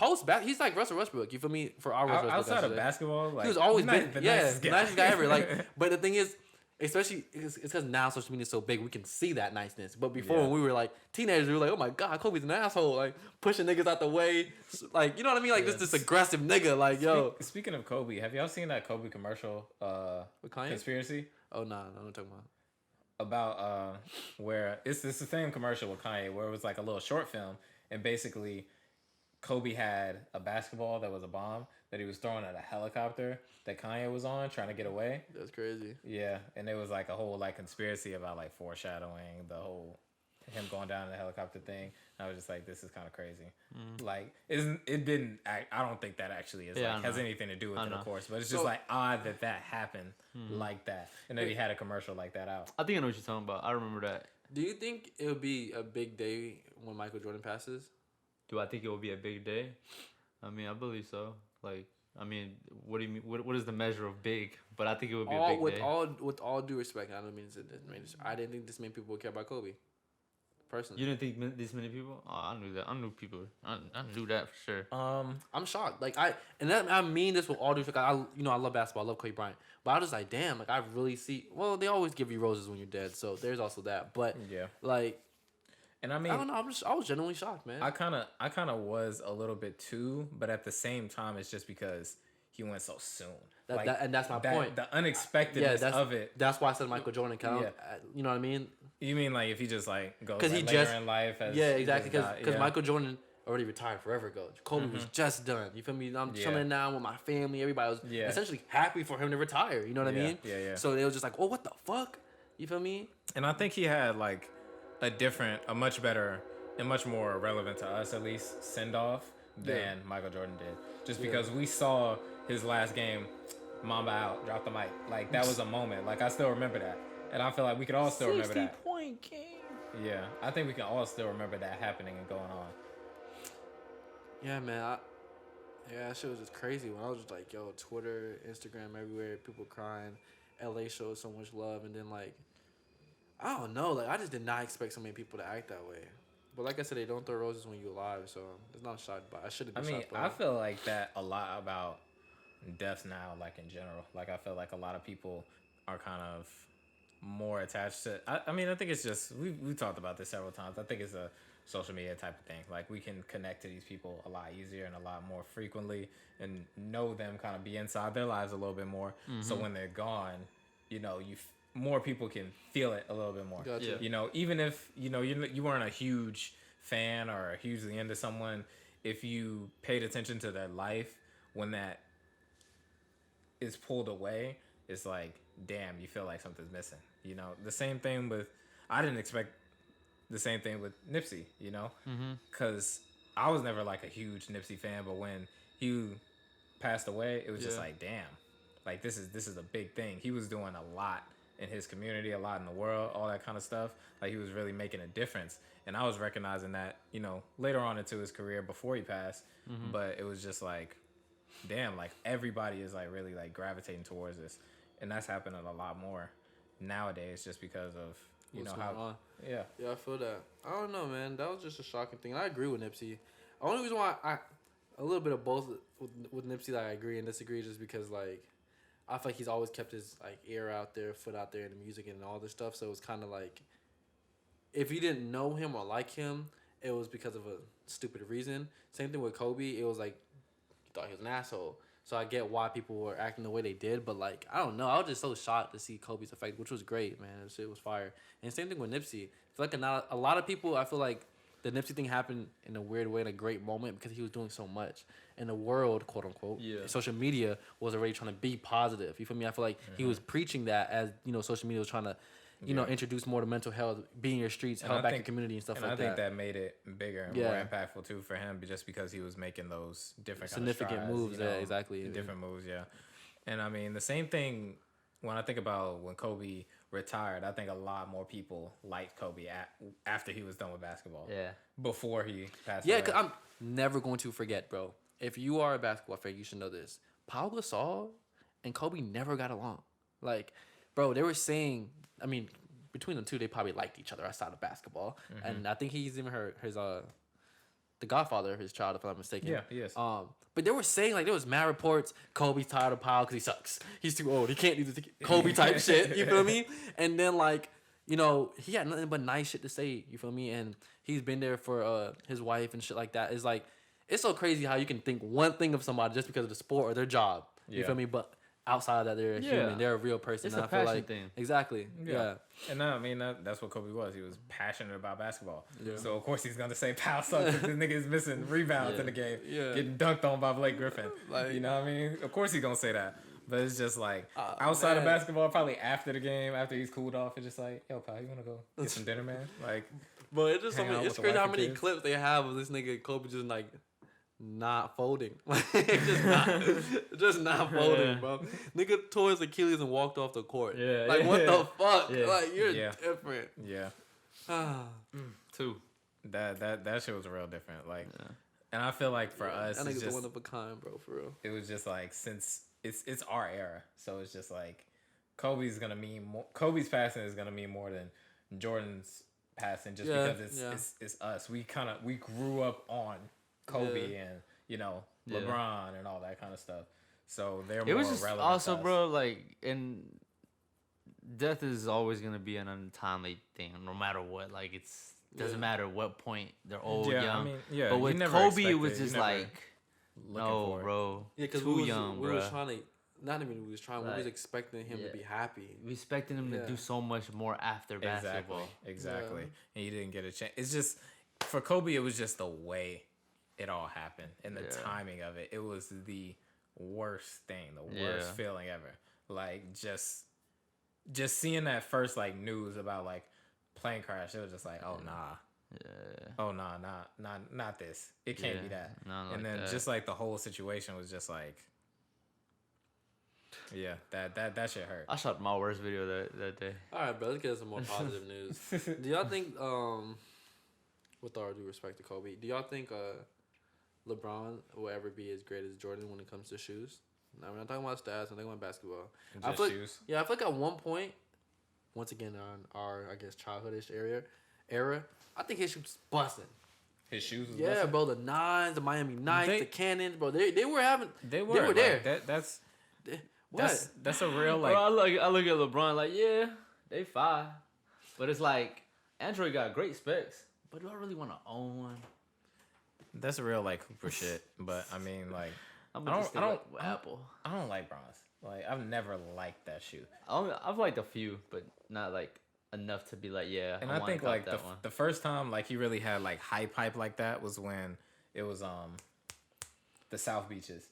B: He's like Russell Westbrook. You feel me? For our Russell Westbrook,
A: outside of basketball, like,
B: he was always
A: been
B: the nicest guy ever. Like, but the thing is, especially it's because now social media is so big, we can see that niceness. But before, when we were like teenagers, we were like, oh my god, Kobe's an asshole, like pushing niggas out the way, like, you know what I mean, like this aggressive nigga, like yo.
A: Speaking of Kobe, have y'all seen that Kobe commercial?
B: With Kanye?
A: Conspiracy?
B: Oh no, I'm not talking about.
A: About where it's the same commercial with Kanye where it was like a little short film, and basically Kobe had a basketball that was a bomb that he was throwing at a helicopter that Kanye was on trying to get away.
B: That's crazy.
A: Yeah, and there was like a whole like conspiracy about like foreshadowing the whole him going down in the helicopter thing. And I was just like, this is kind of crazy. Like, it didn't. I don't think that actually has anything to do with it, of course. But it's just like odd that happened like that, and that he had a commercial like that out.
C: I think I know what you're talking about. I remember that.
B: Do you think it would be a big day when Michael Jordan passes?
C: Do I think it will be a big day? I mean, I believe so. Like, I mean, what do you mean? What is the measure of big? But I think it would be a big day.
B: With all due respect, I don't mean I didn't think this many people would care about Kobe. Personally,
C: you didn't think this many people? Oh, I knew that. I knew people. I knew that for sure.
B: I'm shocked. Like I mean this with all due respect. I love basketball. I love Kobe Bryant. But I was like, damn. Like I really see. Well, they always give you roses when you're dead, so there's also that. But like.
A: And I mean,
B: I don't know. I was genuinely shocked, man.
A: I kind of was a little bit too, but at the same time, it's just because he went so soon.
B: And that's my point.
A: The unexpectedness of it.
B: That's why I said Michael Jordan. You know what I mean?
A: You mean like if he just like goes
B: because
A: later in life?
B: Exactly. Because Michael Jordan already retired forever ago. Kobe was just done. You feel me? I'm chilling now with my family. Everybody was essentially happy for him to retire. You know what I mean?
A: Yeah.
B: So they was just like, oh, what the fuck? You feel me?
A: And I think he had like a much better and much more relevant to us, at least, send-off than Michael Jordan did. Just because we saw his last game, Mamba out, drop the mic. Like, that was a moment. Like, I still remember that. And I feel like we could all still remember that.
C: 60-point game.
A: Yeah, I think we can all still remember that happening and going on.
B: Yeah, man. That shit was just crazy. When I was just like, yo, Twitter, Instagram, everywhere, people crying. LA showed so much love. And then, like, I don't know. Like, I just did not expect so many people to act that way. But like I said, they don't throw roses when you're alive, so it's not shocked by. I should have been shocked by.
A: I feel like that a lot about deaths now, like in general. Like, I feel like a lot of people are kind of more attached to. I mean, I think it's just we talked about this several times. I think it's a social media type of thing. Like we can connect to these people a lot easier and a lot more frequently, and know them, kind of be inside their lives a little bit more. So when they're gone, you know, more people can feel it a little bit more.
B: Gotcha.
A: You know, even if you weren't a huge fan or hugely into someone, if you paid attention to their life when that is pulled away, it's like, damn, you feel like something's missing. You know, the same thing with, I didn't expect the same thing with Nipsey, you know, because I was never like a huge Nipsey fan, but when he passed away, it was just like, damn, like this is a big thing. He was doing a lot in his community, a lot in the world, all that kind of stuff. Like he was really making a difference, and I was recognizing that, you know, later on into his career before he passed. But it was just like, damn, like everybody is like really like gravitating towards this, and that's happening a lot more nowadays just because of
B: What's
A: know how
B: going on.
A: yeah
B: Yeah, I feel that. I don't know, man. That was just a shocking thing. I agree with Nipsey. The only reason why a little bit of both with Nipsey that I agree and disagree, just because like I feel like he's always kept his like ear out there, foot out there in the music and all this stuff. So it's kind of like if you didn't know him or like him, it was because of a stupid reason. Same thing with Kobe. It was like you thought he was an asshole. So I get why people were acting the way they did, but like I don't know. I was just so shocked to see Kobe's effect, which was great, man. That shit was fire. And same thing with Nipsey. I feel like a lot of people. I feel like the Nipsey thing happened in a weird way, in a great moment, because he was doing so much. And the world, quote unquote, social media was already trying to be positive. You feel me? I feel like he was preaching that as, you know, social media was trying to, you know, introduce more to mental health, be in your streets, help back your community and stuff like that.
A: And I think that made it bigger and more impactful too for him, just because he was making those different
B: significant
A: kind of strides,
B: moves.
A: you know,
B: Yeah, exactly.
A: Different moves, yeah. And I mean, the same thing when I think about when Kobe retired. I think a lot more people liked Kobe after he was done with basketball.
C: Yeah.
A: Before he passed away.
B: Yeah, because I'm never going to forget, bro. If you are a basketball fan, you should know this. Pau Gasol and Kobe never got along. Like, bro, they were saying, I mean, between the two, they probably liked each other outside of basketball. And I think he's even his the godfather of his child, if I'm not mistaken.
A: Yeah, he is.
B: But they were saying, like, there was mad reports, Kobe's tired of Pau because he sucks. He's too old. He can't do this Kobe type shit. You feel me? And then, like, you know, he had nothing but nice shit to say. You feel me? And he's been there for his wife and shit like that. It's like, it's so crazy how you can think one thing of somebody just because of the sport or their job. You feel me? But outside of that, they're a human. They're a real person.
C: It's
B: and
C: a
B: I feel
C: passion
B: like,
C: thing.
B: Exactly. Yeah.
A: And I mean, that's what Kobe was. He was passionate about basketball. Yeah. So, of course, he's going to say Pau sucks if this nigga is missing rebounds in the game. Yeah. Getting dunked on by Blake Griffin. Like, you know what I mean? Of course he's going to say that. But it's just like, outside of basketball, probably after the game, after he's cooled off, it's just like, yo, Pau, you want to go get some dinner, man? Like,
B: but it's just it's crazy how many clips they have of this nigga Kobe just like, not folding. Like, just not folding, bro. Nigga tore his Achilles and walked off the court. Yeah. Like, what the fuck? Yeah. Like, you're different.
A: Yeah.
C: Two.
A: That shit was real different. Like, and I feel like for us,
B: that nigga's
A: just
B: one of a kind, bro, for real.
A: It was just like, since it's our era, so it's just like Kobe's gonna mean more. Kobe's passing is gonna mean more than Jordan's passing, just because it's us. We grew up on Kobe and, you know, LeBron and all that kind of stuff. So they're more relevant. It was just
C: also, bro, like, and death is always gonna be an untimely thing, no matter what. Like, it's doesn't matter what point they're old, young. I mean, but with Kobe, it was just like, no, bro, too young, bro.
B: We was trying to, not even we was trying. We was expecting him to be happy.
C: We expecting him to do so much more after basketball.
A: Exactly. And he didn't get a chance. It's just, for Kobe, it was just the way it all happened and the timing of it. It was the worst thing, the worst feeling ever. Like, just seeing that first, like, news about, like, plane crash, it was just like, oh, nah. Yeah. Oh, nah, not this. It can't be that. And then just, like, the whole situation was just like, yeah, that shit hurt.
C: I shot my worst video that day.
B: All right, bro, let's get some more positive news. Do y'all think, with all due respect to Kobe, do y'all think LeBron will ever be as great as Jordan when it comes to shoes? Now, we're not talking about stats. I'm talking about basketball.
A: Just shoes.
B: I feel like at one point, once again on our, I guess, childhoodish era, I think his shoes was busting.
A: His shoes was busting?
B: Bro, the Nines, the Miami Knights, the Cannons, bro, they were
A: like,
B: there.
A: That's a real, like...
C: Bro, I look at LeBron like, They fire, but it's like Android got great specs. But do I really want to own one?
A: That's real like Hooper shit. But I mean, like,
C: I don't Apple.
A: I don't like bronze. Like, I've never liked that shoe.
C: I've liked a few, but not like enough to be like, yeah.
A: And I think like the first time like he really had like hype like that was when it was the South Beaches.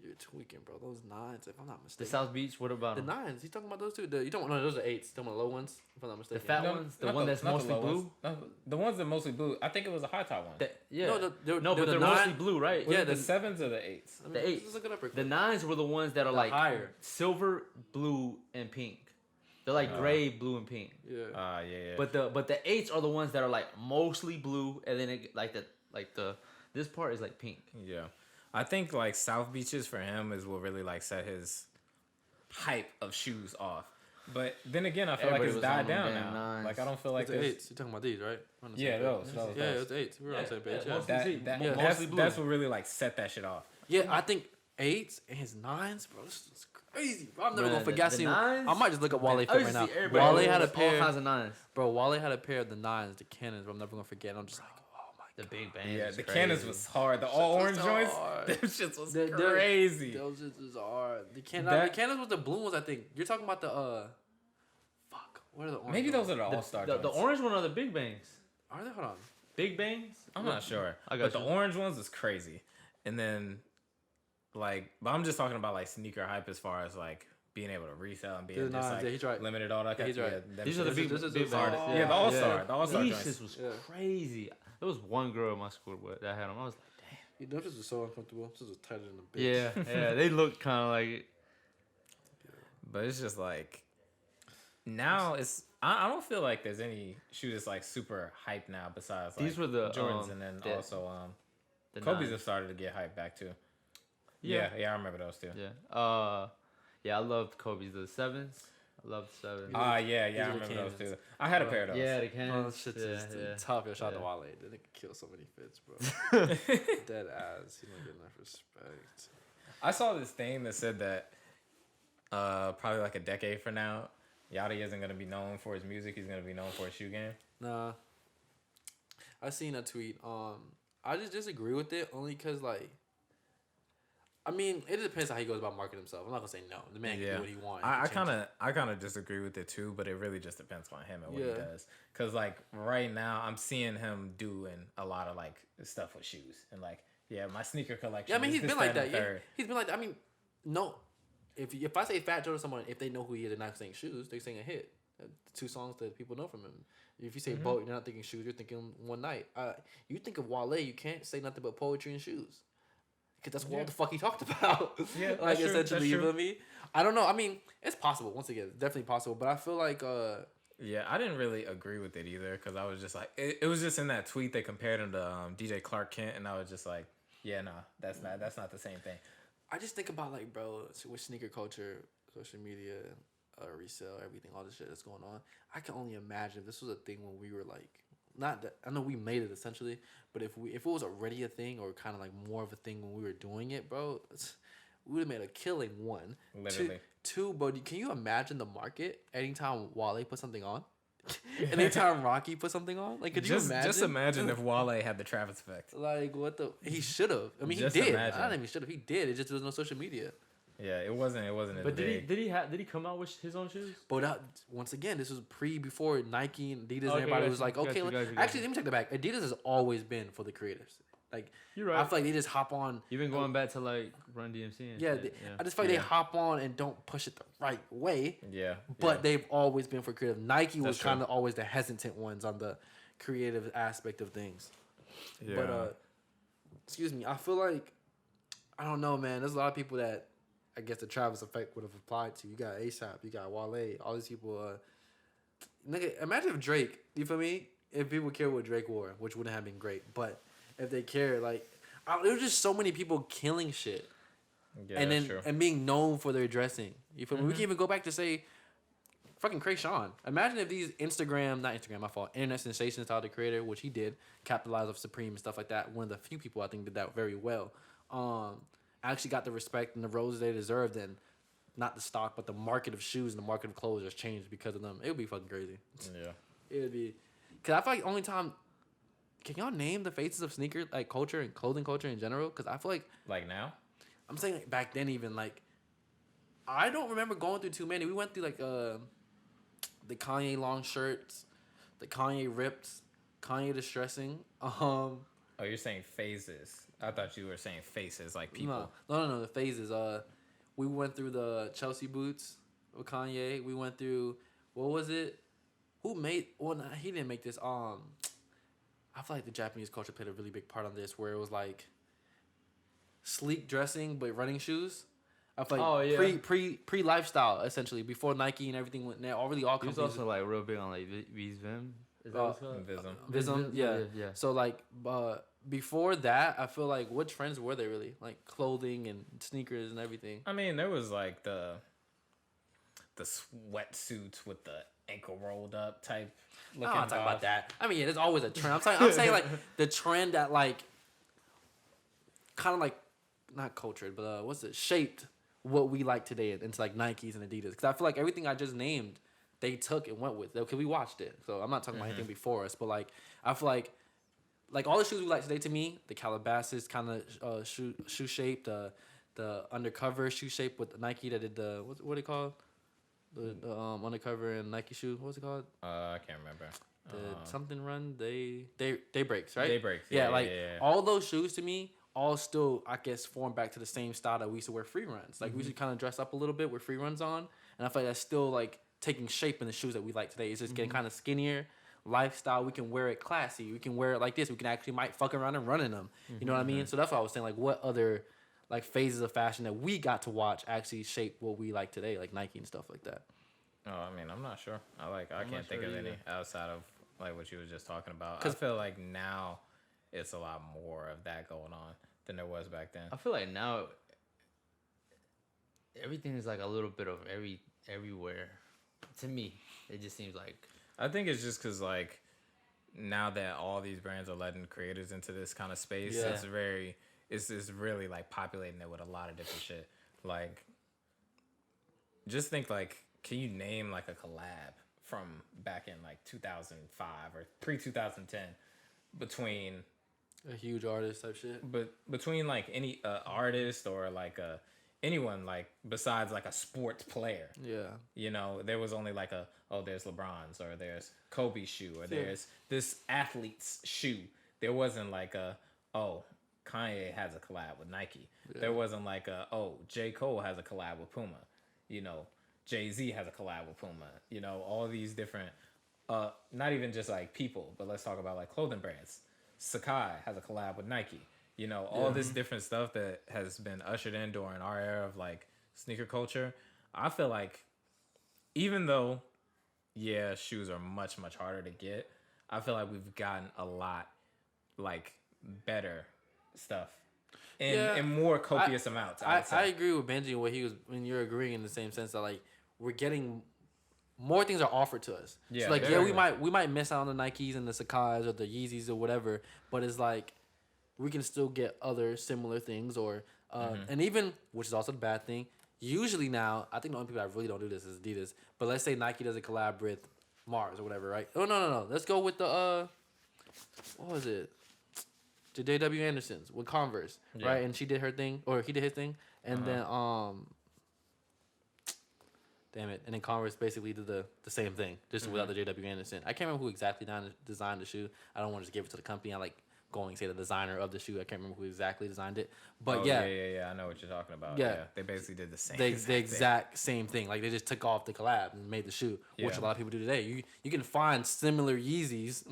B: You're tweaking, bro. Those 9s, if I'm not mistaken.
C: The South Beach. What about
B: the 9s? You talking about those two? You talking about those are 8s? You talking about low ones? If I'm not mistaken.
C: The fat ones, the one that's mostly blue.
A: No, the ones that mostly blue. I think it was a high top one.
C: Yeah.
B: No,
C: but they're mostly blue, right?
A: Yeah, the 7s or the 8s.
C: The 8s.
B: Let's look it up real quick.
C: The 9s were the ones that are like
B: higher.
C: Silver, blue, and pink. They're like gray, blue, and pink.
B: Yeah.
A: Yeah.
C: But the 8s are the ones that are like mostly blue, and then this part is like pink.
A: Yeah. I think like South Beaches for him is what really like set his hype of shoes off. But then again, I feel like it's died down now.
C: 9s.
A: Like I don't feel like
B: the 8s. You're talking about these, right?
A: Yeah, those.
B: Yeah, it was 8s. We were on the same page.
A: That's what really like set that shit off.
B: Yeah, I think 8s and his 9s, bro. This is crazy. Bro, I'm never gonna forget seeing.
C: 9s?
B: I might just look up Wale fit right now.
C: Wale
B: Wale had a pair.
C: All kinds of 9s.
B: Bro, Wale had a pair of the 9s, the Cannons. Bro, I'm never gonna forget. I'm just like, oh my
C: The
B: god.
C: big bang.
A: Yeah, the Cannons was hard. The all orange joints, them shits was crazy.
B: Those shits was hard. The Cannons was the blue ones, I think. You're talking about the fuck. What are the orange?
A: Maybe
B: ones?
A: those are the all star.
C: The orange one are the big bangs.
B: Are they? Hold on.
C: Big bangs?
A: I'm not sure.
C: But
A: the orange ones was crazy. And then, like, but I'm just talking about like sneaker hype as far as like being able to resell and being just like
B: he's right.
A: limited all that.
B: Yeah, he's right.
C: These are the big bangs.
A: Yeah, the all star. The all star
C: These
A: joints.
C: shits was crazy. There was one girl in my school that had them. I was like,
B: Those shits were so uncomfortable. This was tighter than a bitch.
C: yeah. They look kind of like it.
A: But it's just like now it's I don't feel like there's any shoe that's like super hype now besides like
C: These were the
A: Jordans and then also
C: the
A: Kobe's
C: 9s.
A: have started to get hyped back too. Yeah, I remember those too.
C: Yeah, I loved Kobe's. The 7s. I loved the 7s.
A: Yeah, I remember those too. I had a pair of those.
C: Yeah, the Cannons.
B: Shit is tough. Yo, shout out to Wale. They nigga kill so many fits, bro. Dead ass. He don't get enough respect.
A: I saw this thing that said that probably like a decade from now, Yachty isn't gonna be known for his music. He's gonna be known for his shoe game.
B: Nah. I seen a tweet. I just disagree with it only because like. I mean, it depends how he goes about marketing himself. I'm not gonna say no. The man can do what he wants.
A: I kind of disagree with it too, but it really just depends on him and what he does. Cause like right now, I'm seeing him doing a lot of like stuff with shoes and like my sneaker collection.
B: Yeah, I mean he's been like that. Yeah, he's been like that. I mean, no, if I say Fat Joe to someone, if they know who he is, they're not saying shoes. They're saying a hit. 2 songs that people know from him. If you say boat, you're not thinking shoes. You're thinking One Night. You think of Wale, you can't say nothing but poetry and shoes. Because that's what the fuck he talked about.
A: Yeah,
B: like essentially, you feel me? I don't know. I mean, it's possible. Once again, it's definitely possible. But I feel like,
A: yeah, I didn't really agree with it either because I was just like, it was just in that tweet they compared him to DJ Clark Kent, and I was just like, yeah, nah, that's not the same thing.
B: I just think about like, bro, with sneaker culture, social media, resale, everything, all this shit that's going on. I can only imagine if this was a thing when we were like. Not that I know we made it essentially, but if it was already a thing or kind of like more of a thing when we were doing it, bro, we would have made a killing. One,
A: literally.
B: Two, bro. Can you imagine the market anytime Wale put something on, anytime Rocky put something on? Like, could you imagine?
A: Just imagine if Wale had the Travis effect.
B: Like, what the? He should have. I mean,
A: Just
B: he did.
A: imagine.
B: I don't even should have. He did. It just there was no social media.
A: Yeah, it wasn't.
C: But did he come out with his own shoes?
B: But once again, this was before Nike and Adidas and everybody was like, okay, actually, let me take that back. Adidas has always been for the creatives. Like,
C: you're right.
B: I feel like they just hop on.
C: Even going back to like Run DMC. And
B: yeah, I just feel like they hop on and don't push it the right way.
A: Yeah.
B: But they've always been for creative. Nike was kind of always the hesitant ones on the creative aspect of things. Yeah. But excuse me, I feel like I don't know, man. There's a lot of people that. I guess the Travis effect would have applied to. You got ASAP, you got Wale, all these people. Nigga, imagine if Drake, you feel me? If people care what Drake wore, which wouldn't have been great, but if they care, like, there was just so many people killing shit, and being known for their dressing. You feel me? We can even go back to say, fucking Krayshawn. Imagine if these not my fault, internet sensations, Tyler the Creator, which he did, capitalize off Supreme and stuff like that. One of the few people I think did that very well. Actually got the respect and the roles they deserved, and not the stock, but the market of shoes and the market of clothes has changed because of them. It would be fucking crazy.
A: Yeah.
B: It would be, cause I feel like only time. Can y'all name the faces of sneaker like culture and clothing culture in general? Cause I feel like
A: now.
B: I'm saying like back then even like. I don't remember going through too many. We went through like the Kanye long shirts, the Kanye rips, Kanye distressing.
A: Oh, you're saying phases. I thought you were saying faces, like people.
B: No. The phases. We went through the Chelsea boots with Kanye. We went through what was it? Who made? Well, nah, he didn't make this. I feel like the Japanese culture played a really big part on this, where it was like sleek dressing but running shoes. I feel like pre lifestyle essentially before Nike and everything went there. All companies.
C: He was also like real big on like Visvim. Is that what's called?
B: Vism. Yeah. So like, before that, I feel like what trends were there really? Like clothing and sneakers and everything.
A: I mean, there was like the sweatsuits with the ankle rolled up type.
B: I'm not talking about that. I mean, yeah, there's always a trend. I'm saying like the trend that like kind of like not cultured, but what's it shaped what we like today into like Nikes and Adidas. Because I feel like everything I just named, they took and went with. Because we watched it. So I'm not talking about anything before us. But like, I feel like all the shoes we like today to me, the Calabasas kind of shoe shape, the undercover shoe shape with the Nike that did the, what it called? The undercover and Nike shoe. What's it called?
A: I can't remember.
B: The something run, they breaks, right?
A: They breaks.
B: Yeah, all those shoes to me, all still, I guess, form back to the same style that we used to wear free runs. Like, we used to kind of dress up a little bit with free runs on. And I feel like that's still, like, taking shape in the shoes that we like today. It's just getting kind of skinnier lifestyle. We can wear it classy. We can wear it like this. We can actually might fuck around and run in them. You know what I mean? So that's why I was saying, like, what other, like, phases of fashion that we got to watch actually shape what we like today, like Nike and stuff like that.
A: Oh, I mean, I'm not sure. I can't think of any outside of, like, what you were just talking about. I feel like now it's a lot more of that going on than there was back then.
C: I feel like now everything is like a little bit of everywhere. To me, it just seems like.
A: I think it's just because like now that all these brands are letting creators into this kind of space, it's really like populating it with a lot of different shit. Like, just think like, can you name like a collab from back in like 2005 or pre-2010 between
B: a huge artist type shit?
A: But between like any artist or like anyone like besides like a sports player. Yeah. You know, there was only like there's LeBron's or there's Kobe's shoe or there's this athlete's shoe. There wasn't like Kanye has a collab with Nike. Yeah. There wasn't like J. Cole has a collab with Puma. You know, Jay-Z has a collab with Puma. You know, all these different not even just like people, but let's talk about like clothing brands. Sakai has a collab with Nike. You know, all this different stuff that has been ushered in during our era of like sneaker culture. I feel like even though, shoes are much, much harder to get, I feel like we've gotten a lot like better stuff in more copious amounts.
B: I agree with Benji when you're agreeing in the same sense that like we're getting more things are offered to us. Yeah, so like we might miss out on the Nikes and the Sakai's or the Yeezys or whatever, but it's like we can still get other similar things or and even, which is also the bad thing, usually now I think the only people that really don't do this is Adidas. But let's say Nike does a collab with Mars or whatever, right? Oh no. Let's go with the what was it? The J.W. Andersons with Converse, right? And she did her thing or he did his thing, and then damn it. And then Converse basically did the same thing, just without the J.W. Anderson. I can't remember who exactly designed the shoe. I don't want to just give it to the company. I like going and say the designer of the shoe. I can't remember who exactly designed it. But
A: yeah. I know what you're talking about. Yeah. They basically did the same
B: the exact same thing. Like they just took off the collab and made the shoe, which a lot of people do today. You can find similar Yeezys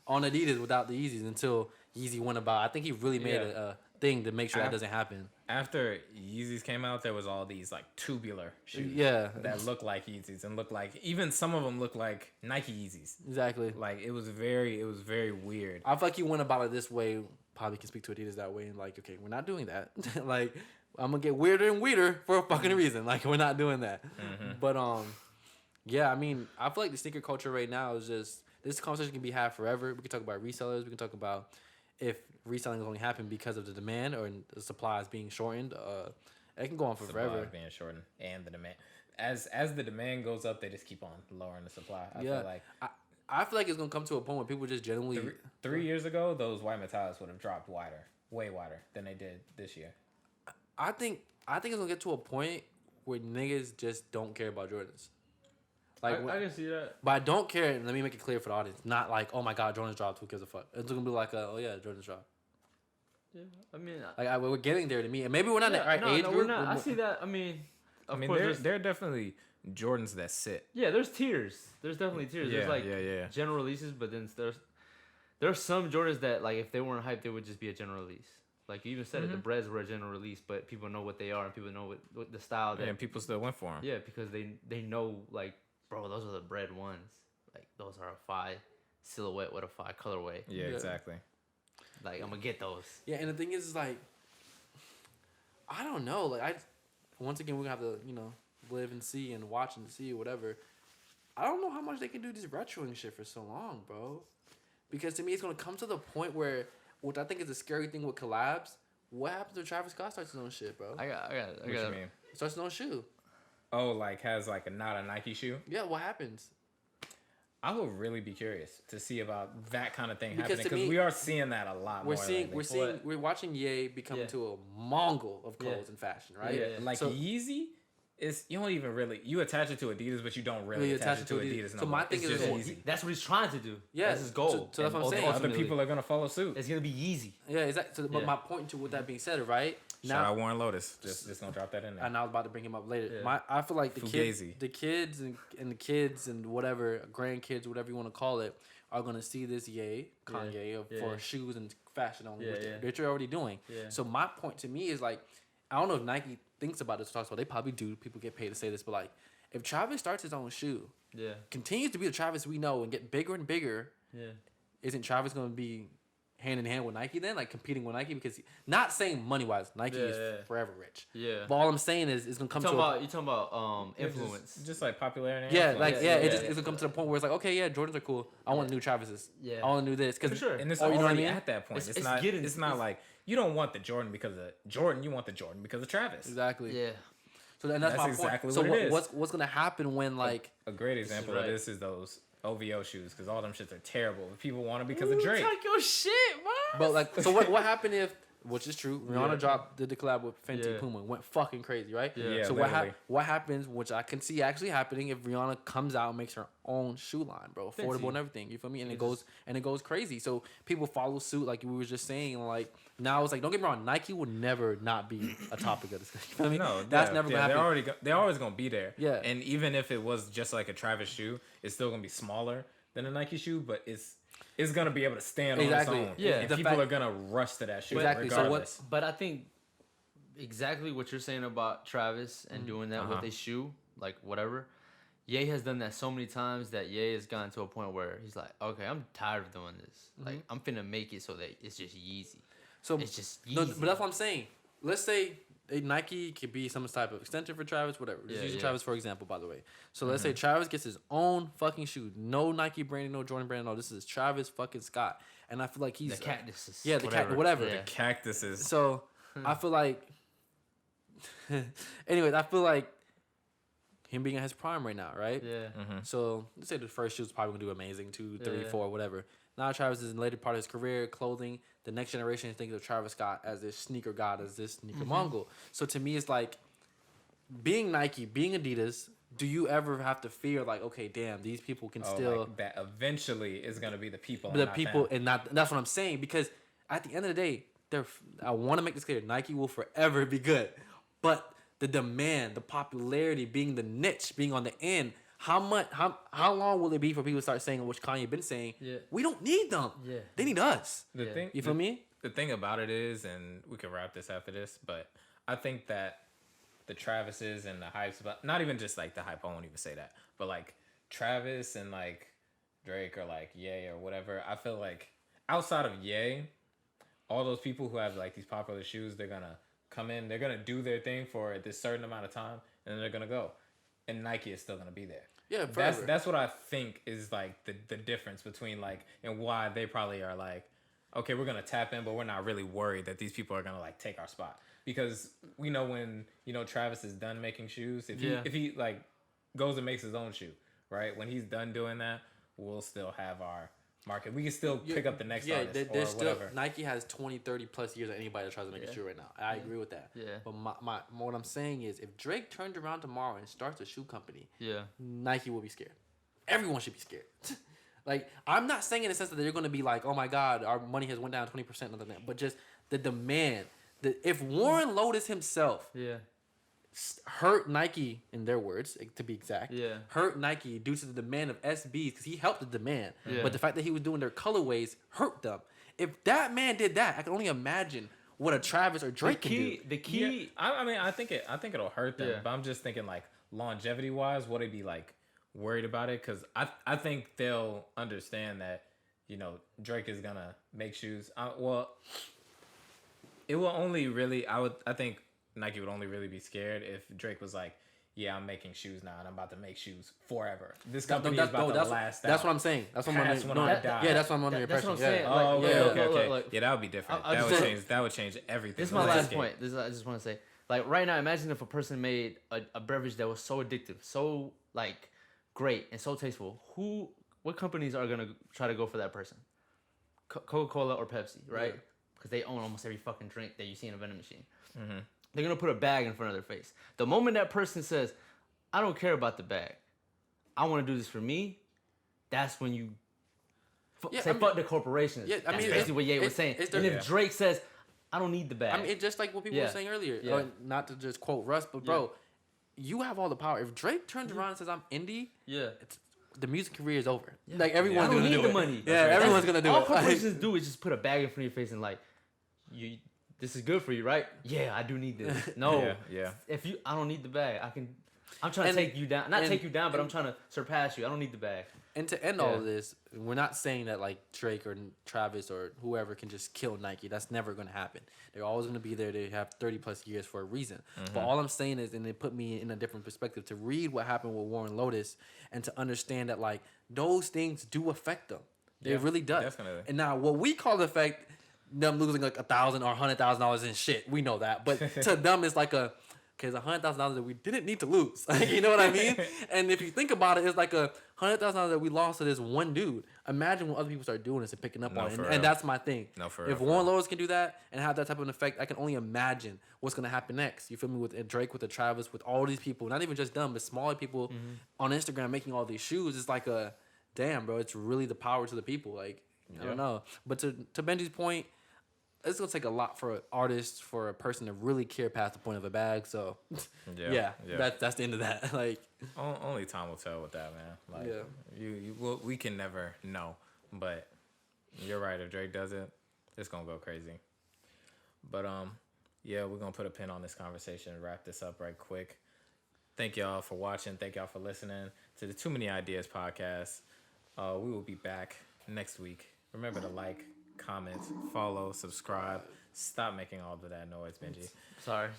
B: on Adidas without the Yeezys until Yeezy went about. I think he really made a thing to make sure that doesn't happen.
A: After Yeezys came out, there was all these like tubular shoes that look like Yeezys and look like, even some of them look like Nike Yeezys.
B: Exactly.
A: Like it was very weird.
B: I feel like he went about it this way. Probably can speak to Adidas that way and like, okay, we're not doing that. Like I'm gonna get weirder and weirder for a fucking reason. Like we're not doing that. But I mean, I feel like the sneaker culture right now is just, this conversation can be had forever. We can talk about resellers. We can talk about if reselling is only happening because of the demand or the supply is being shortened. It can go on for
A: supply
B: forever.
A: being shortened and the demand. As the demand goes up, they just keep on lowering the supply. I feel like
B: I feel like it's gonna come to a point where people just generally
A: 3 years ago, those white metallics would have dropped way wider than they did this year.
B: I think it's gonna get to a point where niggas just don't care about Jordans. Like
C: I can see that.
B: But I don't care, and let me make it clear for the audience. Not like, oh my god, Jordans dropped, who gives a fuck? It's gonna be like, oh yeah, Jordans dropped.
C: Yeah, I mean,
B: like we're getting there to me, and maybe we're not in the right age group.
C: We're not. I see that. I mean,
A: there are definitely Jordans that sit.
C: Yeah, there's tiers. There's definitely tiers.
A: Yeah,
C: there's like general releases, but then there's some Jordans that like if they weren't hyped, they would just be a general release. Like you even said it, the breads were a general release, but people know what they are and people know what the style. That,
A: and people still went for them.
C: Yeah, because they know like, bro, those are the bread ones. Like those are a 5 silhouette with a 5 colorway.
A: Yeah, exactly.
C: Like I'm gonna get those.
B: Yeah, and the thing is like, I don't know. Like once again, we're gonna have to live and see and watch and see whatever. I don't know how much they can do this retroing shit for so long, bro. Because to me, it's gonna come to the point where, which I think is a scary thing with collabs. What happens if Travis Scott starts his own shit, bro?
C: I got.
A: What you mean?
B: Starts his own shoe.
A: Oh, like has like not a Nike shoe?
B: Yeah, what happens?
A: I would really be curious to see about that kind of thing
B: Because
A: happening because we are seeing that a lot.
B: We're watching Ye become into a Mongol of clothes and fashion, right?
A: Yeah. Like Yeezy. You don't even really attach it to Adidas, but you don't really attach it to Adidas. No,
B: so my thing is
A: Yeezy.
C: That's what he's trying to do.
B: Yeah,
C: that's his goal.
B: So that's what I'm saying.
A: Other people are gonna follow suit.
C: It's gonna be Yeezy.
B: Yeah, exactly. So, but my point with that being said, right
A: now, shout out Warren Lotus. Just gonna drop that in there.
B: And I was about to bring him up later.
C: Yeah.
B: I feel like the kids and whatever grandkids, whatever you want to call it, are gonna see this Kanye for shoes and fashion only, which they're already doing.
C: Yeah.
B: So my point to me is like, I don't know if Nike thinks about this or talks about. They probably do. People get paid to say this, but like, if Travis starts his own shoe, continues to be the Travis we know and get bigger and bigger, isn't Travis gonna be hand in hand with Nike then, like competing with Nike? Because not saying money wise, Nike is forever rich.
C: Yeah.
B: But all I'm saying is it's gonna come
C: you talking about influence,
A: just like popularity.
B: It's gonna come to the point where it's like, okay, Jordans are cool. I want new Travises.
C: Yeah.
B: I want to do this because
A: and it's already at that point. It's not like you don't want the Jordan because of Jordan. You want the Jordan because of Travis.
B: Exactly.
C: Yeah.
B: So that's my
A: exactly
B: point.
A: What it is.
B: What's gonna happen when like
A: a great example of this is those OVO shoes because all them shits are terrible. But people want them because of Drake.
C: Talk your shit, man.
B: But like, so what happened if? Which is true. Rihanna did the collab with Fenty Puma, went fucking crazy, right?
A: Yeah.
B: So what happens, which I can see actually happening, if Rihanna comes out and makes her own shoe line, bro, affordable
C: Fenty.
B: and everything. You feel me? And it goes crazy. So people follow suit, like we were just saying. Like now it's like, don't get me wrong, Nike will never not be a topic of discussion. You feel me?
A: No,
B: that's never gonna happen.
A: They're always gonna be there.
B: Yeah.
A: And even if it was just like a Travis shoe, it's still gonna be smaller than a Nike shoe, but it's gonna be able to stand on its own.
C: Yeah.
A: And people are gonna rush to that shoe.
B: Exactly.
A: Regardless.
C: But I think exactly what you're saying about Travis and doing that with his shoe, like whatever. Ye has done that so many times that Ye has gotten to a point where he's like, okay, I'm tired of doing this. Like I'm finna make it so that it's just Yeezy.
B: So
C: it's just Yeezy.
B: No, but that's what I'm saying. Let's say Nike could be some type of extension for Travis, whatever. Just using Travis for example, by the way. So let's say Travis gets his own fucking shoe. No Nike branding, no Jordan branding, no. This is Travis fucking Scott. And I feel like he's...
C: The cactuses.
B: Yeah, whatever.
A: The cactuses.
B: So I feel like... anyways, I feel like him being at his prime right now, right?
C: Yeah.
B: So let's say the first shoe is probably going to do amazing. 2, 3, 4, whatever. Now Travis is in the later part of his career, clothing. The next generation thinks of Travis Scott as this sneaker god, as this sneaker Mongol. So to me, it's like being Nike, being Adidas. Do you ever have to fear like, okay, damn, these people can still
A: like that eventually is gonna be the people.
B: That's what I'm saying, because at the end of the day, I want to make this clear. Nike will forever be good, but the demand, the popularity, being the niche, being on the end. How long will it be for people to start saying, which Kanye been saying? Yeah. We don't need them. Yeah. They need us. You feel me?
A: The thing about it is, and we can wrap this after this, but I think that the Travises and the hypes, but not even just like the hype, I won't even say that, but like Travis and like Drake or like Ye or whatever, I feel like outside of Ye, all those people who have like these popular shoes, they're gonna come in, they're gonna do their thing for this certain amount of time, and then they're gonna go. And Nike is still gonna be there.
B: Yeah,
A: that's what I think is like the difference between like and why they probably are like okay, we're gonna tap in, but we're not really worried that these people are gonna like take our spot, because we know when Travis is done making shoes, if he like goes and makes his own shoe, right? When he's done doing that, we'll still have our market. We can still pick up the next artist or whatever.
B: Nike has 20, 30 plus years of anybody that tries to make a shoe right now. I agree with that.
C: Yeah.
B: But what I'm saying is, if Drake turned around tomorrow and starts a shoe company,
C: yeah,
B: Nike will be scared. Everyone should be scared. Like, I'm not saying in the sense that they're going to be like, oh my God, our money has went down 20%, nothing that, but just the demand. If Warren Lotus himself hurt Nike, in their words, to be exact, hurt Nike due to the demand of SBs, because he helped the demand, but the fact that he was doing their colorways hurt them. If that man did that, I can only imagine what a Travis or Drake can do.
C: The key.
A: I mean, I think it'll hurt them, but I'm just thinking like longevity wise, would it be like worried about it? Because I think they'll understand that Drake is gonna make shoes. It will only really I think Nike would only really be scared if Drake was like, yeah, I'm making shoes now and I'm about to make shoes forever. This company is about to last out.
B: That's what I'm saying. That's what I'm saying. Yeah, that's what I'm under your
C: That's
B: impression.
C: what I'm saying.
A: Oh, okay.
C: Look,
A: yeah, that would be different. That would change everything.
C: This is my last point. I just want to say, like, right now, imagine if a person made a beverage that was so addictive, so like great and so tasteful. What companies are gonna try to go for that person? Coca-Cola or Pepsi, right? Because they own almost every fucking drink that you see in a vending machine. Mm-hmm. They're gonna put a bag in front of their face. The moment that person says, "I don't care about the bag. I want to do this for me," that's when you fuck the corporations. Yeah, that's basically what Ye was saying. And if Drake says, "I don't need the bag,"
B: I mean, it's just like what people were saying earlier. Not to just quote Russ, but bro, you have all the power. If Drake turns around and says, "I'm indie," the music career is over. Like, everyone's gonna do it. Money. Yeah, everyone's gonna do it.
C: All corporations do is just put a bag in front of your face and like, this is good for you, right? Yeah, I do need this. No, I don't need the bag. I'm trying to take you down. Not take you down, but I'm trying to surpass you. I don't need the bag.
B: And to end all of this, we're not saying that like Drake or Travis or whoever can just kill Nike. That's never going to happen. They're always going to be there. They have 30 plus years for a reason. Mm-hmm. But all I'm saying is, and it put me in a different perspective to read what happened with Warren Lotus and to understand that like those things do affect them. It really does.
A: Definitely.
B: And now what we call the effect, them losing like $1,000 or $100,000 in shit, we know that. But to them, it's like it's $100,000 that we didn't need to lose. You know what I mean? And if you think about it, it's like $100,000 that we lost to this one dude. Imagine when other people start doing this and picking up on it. And that's my thing. If Warren Lotus can do that and have that type of an effect, I can only imagine what's going to happen next. You feel me? With Drake, with the Travis, with all these people, not even just them, but smaller people on Instagram making all these shoes. It's like damn, bro, it's really the power to the people. Like, I don't know. But to Benji's point, it's gonna take a lot for an artist, for a person to really care past the point of a bag. So, that's the end of that. Like,
A: only time will tell with that, man. Like, we can never know. But you're right. If Drake does it, it's gonna go crazy. But we're gonna put a pin on this conversation and wrap this up right quick. Thank y'all for watching. Thank y'all for listening to the Too Many Ideas podcast. We will be back next week. Remember to like, comment, follow, subscribe. Stop making all of that noise, Benji.
C: Sorry.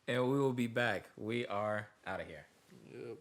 A: And we will be back. We are out of here.
B: Yep.